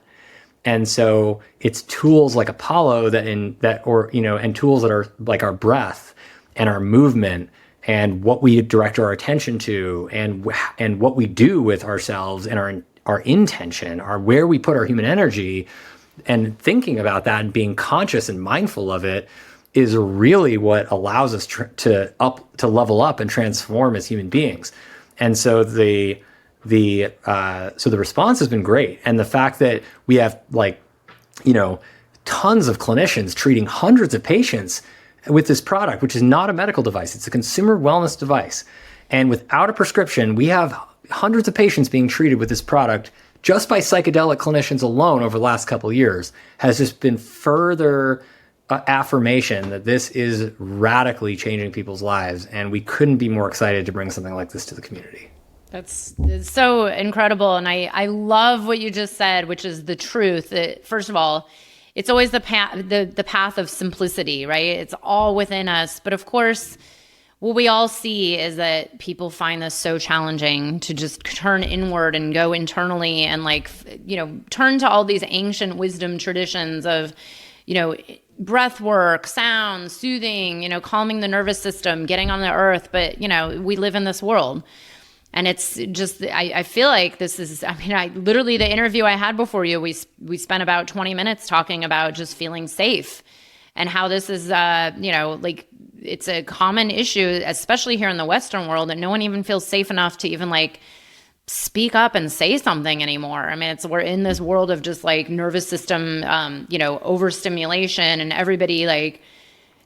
B: And so it's tools like Apollo and tools that are like our breath and our movement and what we direct our attention to and what we do with ourselves and our intention, where we put our human energy, and thinking about that and being conscious and mindful of it is really what allows us to level up and transform as human beings. And so the response has been great. And the fact that we have tons of clinicians treating hundreds of patients with this product, which is not a medical device, it's a consumer wellness device. And without a prescription, we have hundreds of patients being treated with this product just by psychedelic clinicians alone over the last couple of years, has just been further affirmation that this is radically changing people's lives. And we couldn't be more excited to bring something like this to the community.
A: It's so incredible. And I love what you just said, which is the truth. First of all, it's always the path of simplicity, right? It's all within us. But of course, what we all see is that people find this so challenging to just turn inward and go internally and turn to all these ancient wisdom traditions of, breath work, sound, soothing, calming the nervous system, getting on the earth. But, we live in this world. And it's just, I feel like this is, literally the interview I had before you, we spent about 20 minutes talking about just feeling safe and how this is, it's a common issue, especially here in the Western world, that no one even feels safe enough to even speak up and say something anymore. We're in this world of just nervous system, overstimulation and everybody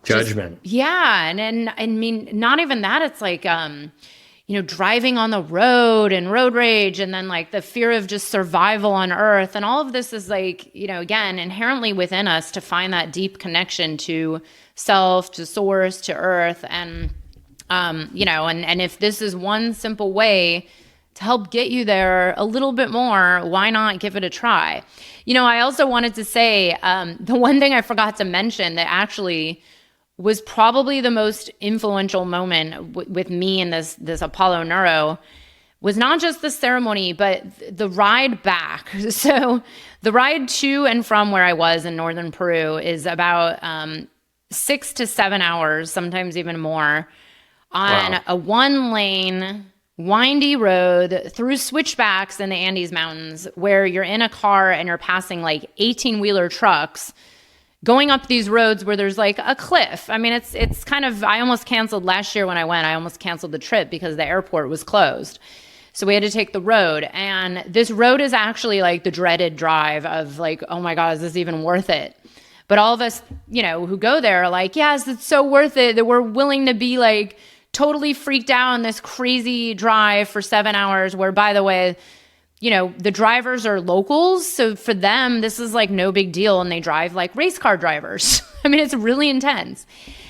B: judgment.
A: And not even that. It's driving on the road and road rage, and then the fear of just survival on earth. And all of this is again, inherently within us to find that deep connection to self, to source, to earth. And, and if this is one simple way to help get you there a little bit more, why not give it a try? I also wanted to say, the one thing I forgot to mention that actually was probably the most influential moment with me in this Apollo Neuro was not just the ceremony, but the ride back. So the ride to and from where I was in northern Peru is about 6 to 7 hours, sometimes even more, on a one-lane, windy road through switchbacks in the Andes Mountains, where you're in a car and you're passing 18-wheeler trucks going up these roads where there's a cliff. It's kind of, I almost canceled last year when I went. I almost canceled the trip because the airport was closed. So we had to take the road. And this road is actually the dreaded drive of oh my God, is this even worth it? But all of us, who go there are yes, it's so worth it that we're willing to be totally freaked out on this crazy drive for 7 hours, where, by the way, the drivers are locals. So for them, this is no big deal. And they drive like race car drivers. It's really intense.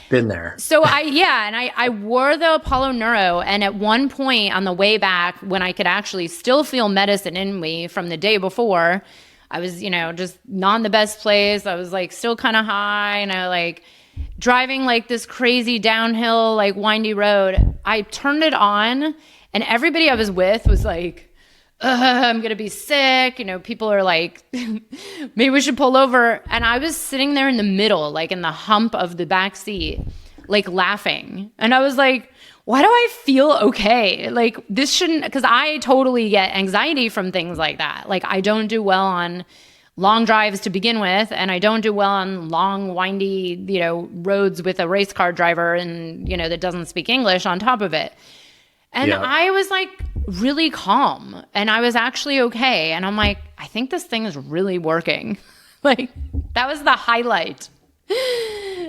B: Been there.
A: So I wore the Apollo Neuro. And at one point on the way back, when I could actually still feel medicine in me from the day before, I was, just not in the best place. I was still kind of high, and I driving this crazy downhill, windy road. I turned it on, and everybody I was with was I'm going to be sick. People are maybe we should pull over. And I was sitting there in the middle, in the hump of the back seat, laughing. And I was why do I feel okay? This shouldn't, because I totally get anxiety from things like that. I don't do well on long drives to begin with, and I don't do well on long, windy, roads with a race car driver and, that doesn't speak English on top of it. And I was like really calm and I was actually okay. And I'm like, I think this thing is really working. Like that was the highlight.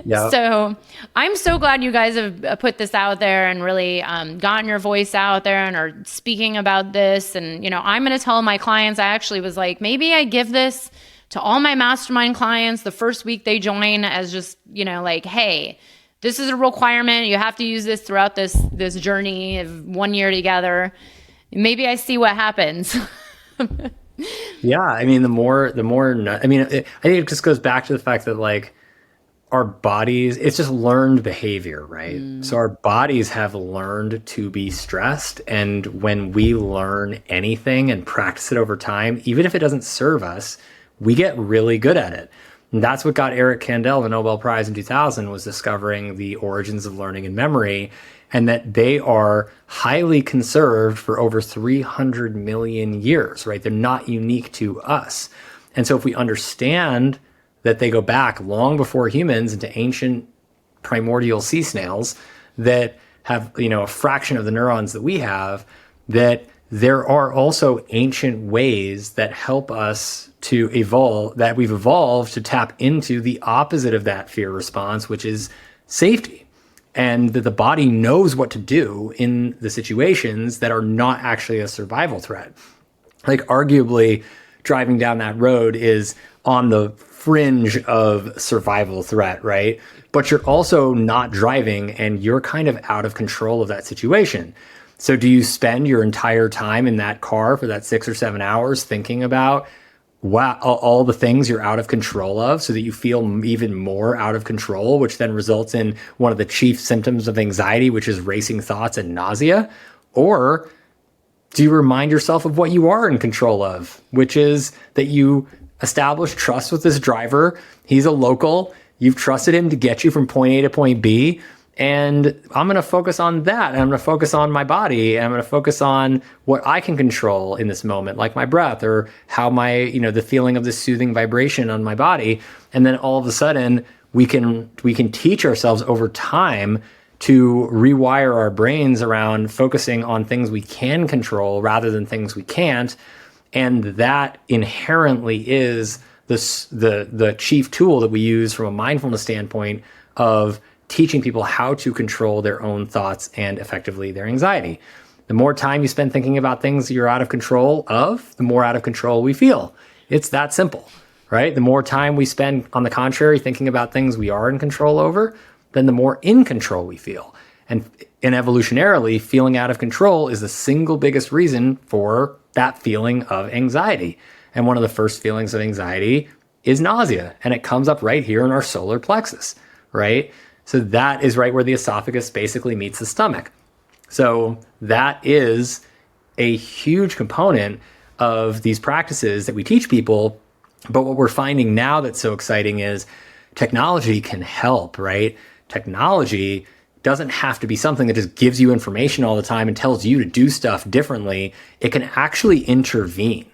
B: Yeah.
A: So I'm so glad you guys have put this out there and really gotten your voice out there and are speaking about this. And, you know, I'm going to tell my clients, I actually was like, maybe I give this to all my mastermind clients the first week they join as just, you know, like, hey, this is a requirement. You have to use this throughout this journey of 1 year together. Maybe I see what happens.
B: Yeah. I mean, I think it just goes back to the fact that like, our bodies, it's just learned behavior, right? So our bodies have learned to be stressed. And when we learn anything and practice it over time, even if it doesn't serve us, we get really good at it. And that's what got Eric Kandel the Nobel Prize in 2000, was discovering the origins of learning and memory, and that they are highly conserved for over 300 million years, right? They're not unique to us. And so if we understand that they go back long before humans into ancient primordial sea snails that have, you know, a fraction of the neurons that we have, that there are also ancient ways that help us to evolve, that we've evolved to tap into the opposite of that fear response, which is safety. And that the body knows what to do in the situations that are not actually a survival threat. Like arguably driving down that road is on the fringe of survival threat, right? But you're also not driving and you're kind of out of control of that situation. So do you spend your entire time in that car for that 6 or 7 hours thinking about all the things you're out of control of, so that you feel even more out of control, which then results in one of the chief symptoms of anxiety, which is racing thoughts and nausea? Or do you remind yourself of what you are in control of, which is that you establish trust with this driver? He's a local. You've trusted him to get you from point A to point B. And I'm going to focus on that. And I'm going to focus on my body. And I'm going to focus on what I can control in this moment, like my breath or how the feeling of this soothing vibration on my body. And then all of a sudden we can teach ourselves over time to rewire our brains around focusing on things we can control rather than things we can't. And that inherently is the chief tool that we use from a mindfulness standpoint of teaching people how to control their own thoughts and effectively their anxiety. The more time you spend thinking about things you're out of control of, the more out of control we feel. It's that simple, right? The more time we spend, on the contrary, thinking about things we are in control over, then the more in control we feel. And evolutionarily, feeling out of control is the single biggest reason for that feeling of anxiety. And one of the first feelings of anxiety is nausea. And it comes up right here in our solar plexus, right? So that is right where the esophagus basically meets the stomach. So that is a huge component of these practices that we teach people. But what we're finding now that's so exciting is technology can help, right? Technology doesn't have to be something that just gives you information all the time and tells you to do stuff differently. It can actually intervene.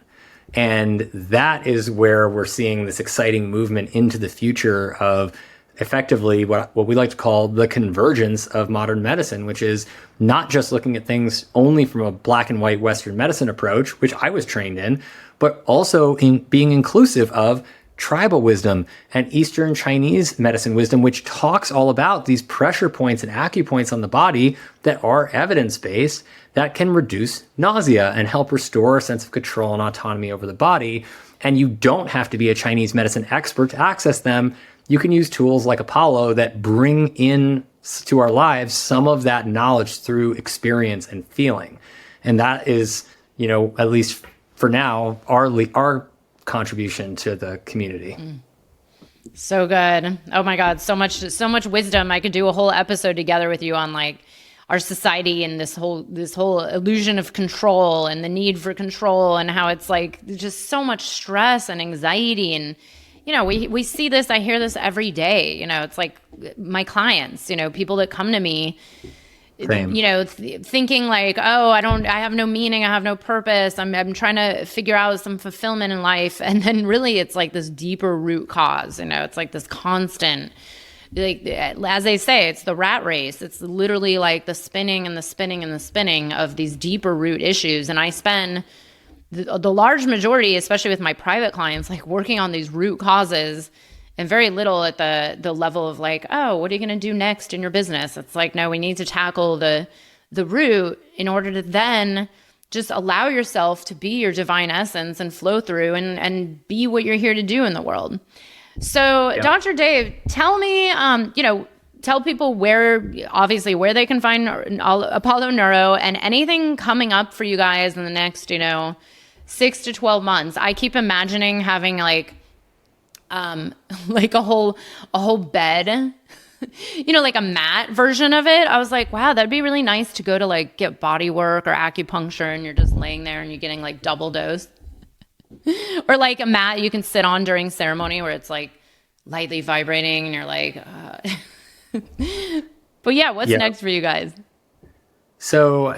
B: And that is where we're seeing this exciting movement into the future of effectively what we like to call the convergence of modern medicine, which is not just looking at things only from a black and white Western medicine approach, which I was trained in, but also in being inclusive of tribal wisdom and Eastern Chinese medicine wisdom, which talks all about these pressure points and acupoints on the body that are evidence-based that can reduce nausea and help restore a sense of control and autonomy over the body. And you don't have to be a Chinese medicine expert to access them. You can use tools like Apollo that bring in to our lives some of that knowledge through experience and feeling. And that is, at least for now, our contribution to the community.
A: So good. Oh my God. So much wisdom. I could do a whole episode together with you on like our society and this whole illusion of control and the need for control and how it's like just so much stress and anxiety. And, we see this, I hear this every day. It's like my clients, people that come to me,
B: Same.
A: Thinking like, oh, I have no meaning. I have no purpose. I'm trying to figure out some fulfillment in life. And then really it's like this deeper root cause, it's like this constant like, as they say, it's the rat race. It's literally like the spinning and the spinning and the spinning of these deeper root issues. And I spend the large majority, especially with my private clients, like working on these root causes, and very little at the level of like, oh, what are you going to do next in your business? It's like, no, we need to tackle the root in order to then just allow yourself to be your divine essence and flow through and be what you're here to do in the world. So, yeah. Dr. Dave, tell me, tell people where they can find Apollo Neuro, and anything coming up for you guys in the next, 6 to 12 months. I keep imagining having like a whole bed, like a mat version of it. I was like, wow, that'd be really nice to go to like get body work or acupuncture, and you're just laying there and you're getting like double dose. Or like a mat you can sit on during ceremony where it's like lightly vibrating and you're like, But yeah, what's next for you guys?
B: So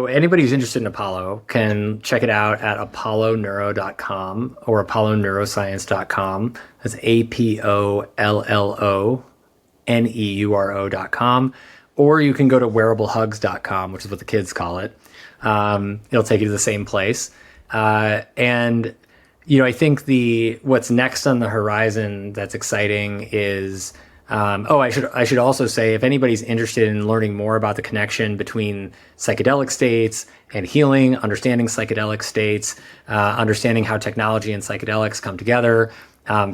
B: anybody who's interested in Apollo can check it out at apolloneuro.com or apolloneuroscience.com. That's APOLLONEURO.com. Or you can go to wearablehugs.com, which is what the kids call it. It'll take you to the same place. And I think what's next on the horizon that's exciting is, I should also say, if anybody's interested in learning more about the connection between psychedelic states and healing, understanding psychedelic states, understanding how technology and psychedelics come together,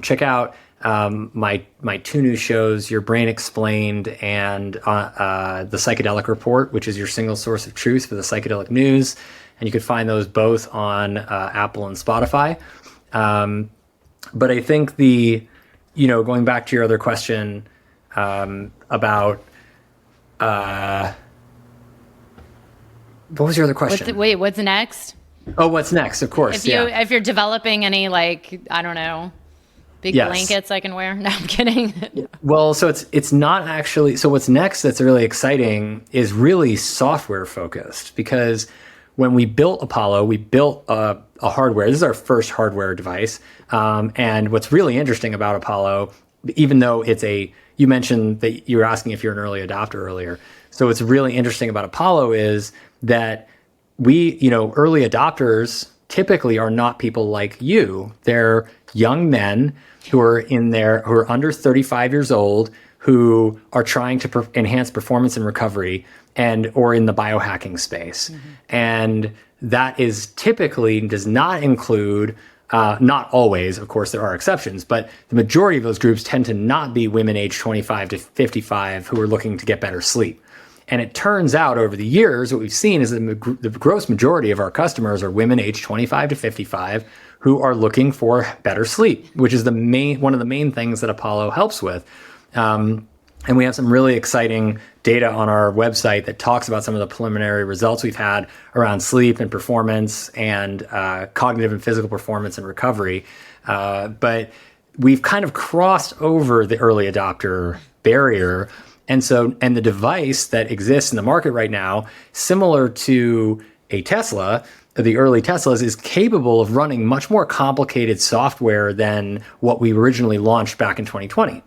B: check out my two new shows, Your Brain Explained and The Psychedelic Report, which is your single source of truth for the psychedelic news. And you can find those both on Apple and Spotify. But I think going back to your other question about what was your other question?
A: What's next?
B: Oh, what's next? Of course.
A: If you're developing any, like, I don't know, big blankets I can wear. No, I'm kidding.
B: Well, so it's not actually. So what's next that's really exciting is really software focused, because when we built Apollo, we built a hardware. This is our first hardware device. And what's really interesting about Apollo, even though you mentioned that you were asking if you're an early adopter earlier. So what's really interesting about Apollo is that early adopters typically are not people like you. They're young men who are under 35 years old, who are trying to enhance performance and recovery or in the biohacking space. Mm-hmm. And that is typically does not include, not always, of course, there are exceptions, but the majority of those groups tend to not be women aged 25 to 55 who are looking to get better sleep. And it turns out over the years, what we've seen is that the gross majority of our customers are women aged 25 to 55 who are looking for better sleep, which is one of the main things that Apollo helps with. And we have some really exciting data on our website that talks about some of the preliminary results we've had around sleep and performance and cognitive and physical performance and recovery. But we've kind of crossed over the early adopter barrier. And the device that exists in the market right now, similar to a Tesla, the early Teslas, is capable of running much more complicated software than what we originally launched back in 2020.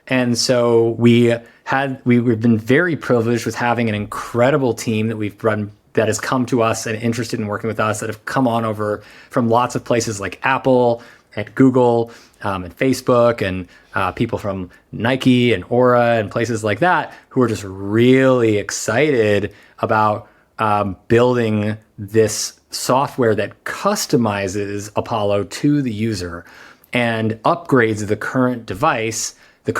B: And so we've been very privileged with having an incredible team that we've run that has come to us and interested in working with us, that have come on over from lots of places like Apple and Google and Facebook, and people from Nike and Aura and places like that, who are just really excited about building this software that customizes Apollo to the user and upgrades the current device. You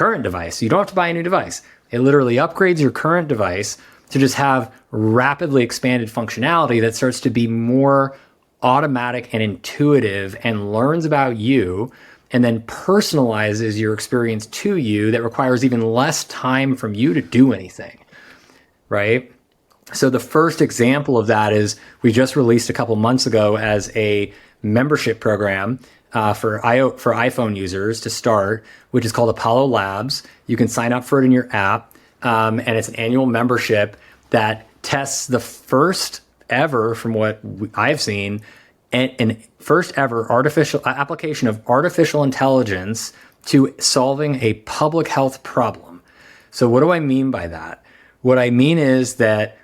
B: don't have to buy a new device. It literally upgrades your current device to just have rapidly expanded functionality that starts to be more automatic and intuitive and learns about you and then personalizes your experience to you, that requires even less time from you to do anything, right? So the first example of that is we just released a couple months ago as a membership program for iPhone users to start, which is called Apollo Labs. You can sign up for it in your app, and it's an annual membership that tests the first ever, from what I've seen, and first ever application of artificial intelligence to solving a public health problem. So what do I mean by that? What I mean is that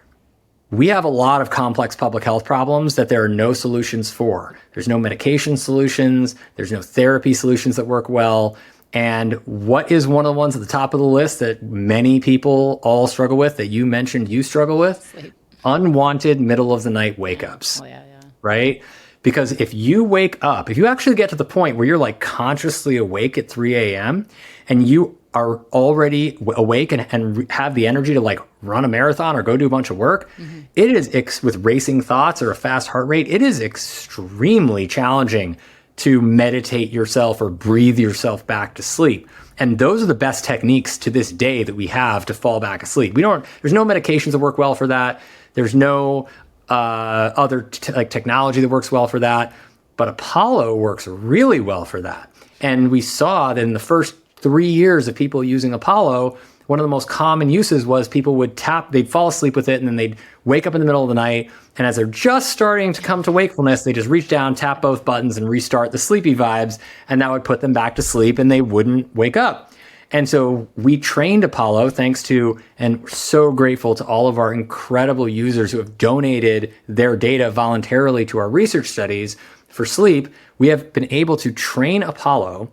B: we have a lot of complex public health problems that there are no solutions for. There's no medication solutions. There's no therapy solutions that work well. And what is one of the ones at the top of the list that many people all struggle with, that you mentioned you struggle with?
A: Sleep.
B: Unwanted middle of the night wake-ups.
A: Oh, yeah.
B: Right? Because if you wake up, if you actually get to the point where you're like consciously awake at 3 a.m. and you are already awake and have the energy to like run a marathon or go do a bunch of work, it is with racing thoughts or a fast heart rate, it is extremely challenging to meditate yourself or breathe yourself back to sleep. And those are the best techniques to this day that we have to fall back asleep. There's no medications that work well for that. There's no other technology that works well for that. But Apollo works really well for that. And we saw that in the first 3 years of people using Apollo, one of the most common uses was people would they'd fall asleep with it, and then they'd wake up in the middle of the night. And as they're just starting to come to wakefulness, they just reach down, tap both buttons, and restart the sleepy vibes. And that would put them back to sleep, and they wouldn't wake up. And so we trained Apollo, thanks to, and we're so grateful to all of our incredible users who have donated their data voluntarily to our research studies for sleep. We have been able to train Apollo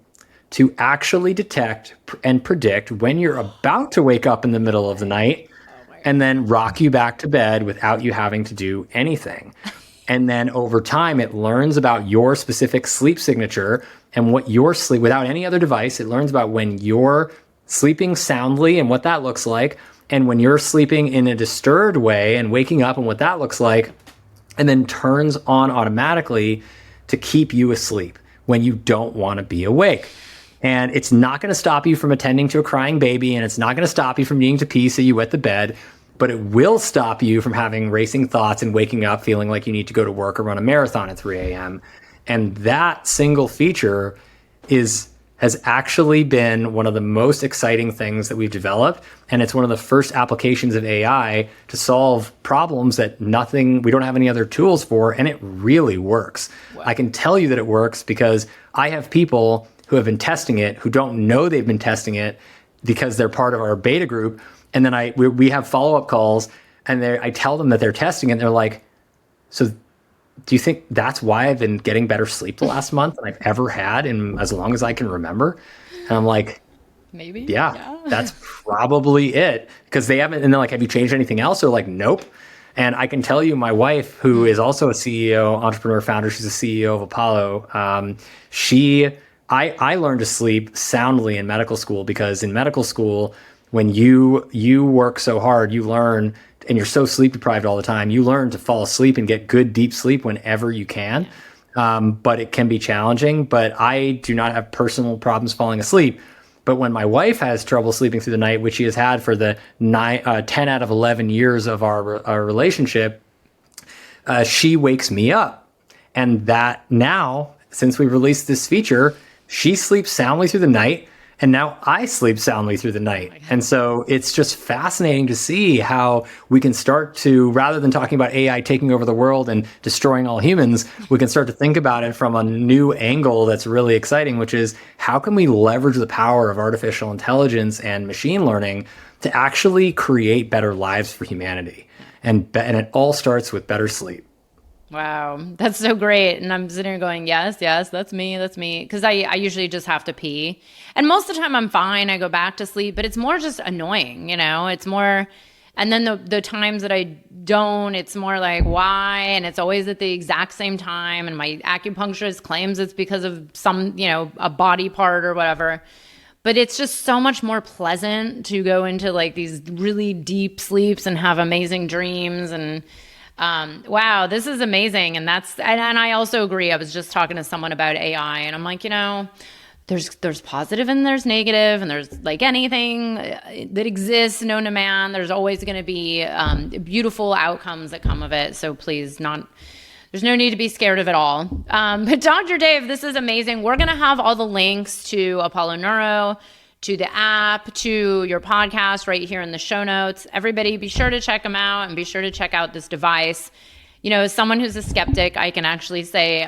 B: to actually detect and predict when you're about to wake up in the middle of the night and then rock you back to bed without you having to do anything. And then over time, it learns about your specific sleep signature and what your sleep, without any other device, it learns about when you're sleeping soundly and what that looks like, and when you're sleeping in a disturbed way and waking up and what that looks like, and then turns on automatically to keep you asleep when you don't want to be awake. And it's not going to stop you from attending to a crying baby, and it's not going to stop you from needing to pee so you wet the bed, but it will stop you from having racing thoughts and waking up feeling like you need to go to work or run a marathon at 3 a.m. And that single feature has actually been one of the most exciting things that we've developed. And it's one of the first applications of AI to solve problems that we don't have any other tools for, and it really works. Wow. I can tell you that it works because I have people who have been testing it, who don't know they've been testing it because they're part of our beta group. And then we have follow-up calls, and I tell them that they're testing it, and they're like, so do you think that's why I've been getting better sleep the last month than I've ever had in as long as I can remember? And I'm like,
A: maybe.
B: Yeah. That's probably it. Because they haven't, and they're like, have you changed anything else? They're like, nope. And I can tell you, my wife, who is also a CEO, entrepreneur, founder, she's a CEO of Apollo. I learned to sleep soundly in medical school, because in medical school, when you work so hard, you learn, and you're so sleep deprived all the time, you learn to fall asleep and get good deep sleep whenever you can. But it can be challenging. But I do not have personal problems falling asleep. But when my wife has trouble sleeping through the night, which she has had for the 10 out of 11 years of our relationship, she wakes me up. And that now, since we released this feature, she sleeps soundly through the night, and now I sleep soundly through the night. And so it's just fascinating to see how we can start to, rather than talking about AI taking over the world and destroying all humans, we can start to think about it from a new angle that's really exciting, which is how can we leverage the power of artificial intelligence and machine learning to actually create better lives for humanity? And it all starts with better sleep.
A: Wow, that's so great. And I'm sitting here going, yes, that's me. Because I usually just have to pee. And most of the time I'm fine. I go back to sleep, but it's more just annoying, it's more, and then the times that I don't, it's more like, why? And it's always at the exact same time. And my acupuncturist claims it's because of some, a body part or whatever. But it's just so much more pleasant to go into like these really deep sleeps and have amazing dreams. And wow, this is amazing. And I also agree. I was just talking to someone about AI, and I'm like, there's positive and there's negative, and there's like anything that exists known to man, there's always going to be beautiful outcomes that come of it. So please, there's no need to be scared of it all. But Dr. Dave, this is amazing. We're going to have all the links to Apollo Neuro, to the app, to your podcast right here in the show notes. Everybody be sure to check them out, and be sure to check out this device. As someone who's a skeptic, I can actually say,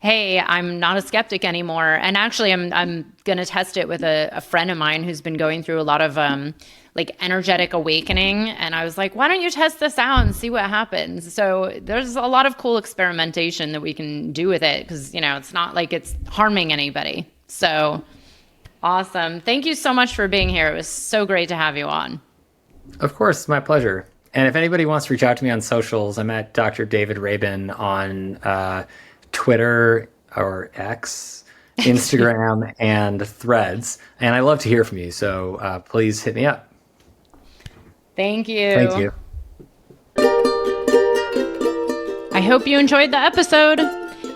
A: hey, I'm not a skeptic anymore. And actually, I'm going to test it with a friend of mine who's been going through a lot of like energetic awakening. And I was like, why don't you test this out and see what happens? So there's a lot of cool experimentation that we can do with it because, you know, it's not like it's harming anybody. So awesome. Thank you so much for being here. It was so great to have you on.
B: Of course, my pleasure. And if anybody wants to reach out to me on socials, I'm at Dr. David Rabin on Twitter or X, Instagram, and Threads. And I love to hear from you. So please hit me up.
A: Thank you.
B: Thank you.
A: I hope you enjoyed the episode.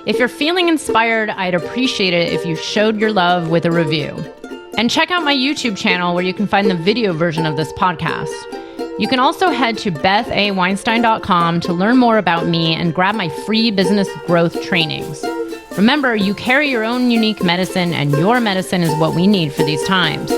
A: If you're feeling inspired, I'd appreciate it if you showed your love with a review. And check out my YouTube channel where you can find the video version of this podcast. You can also head to bethaweinstein.com to learn more about me and grab my free business growth trainings. Remember, you carry your own unique medicine, and your medicine is what we need for these times.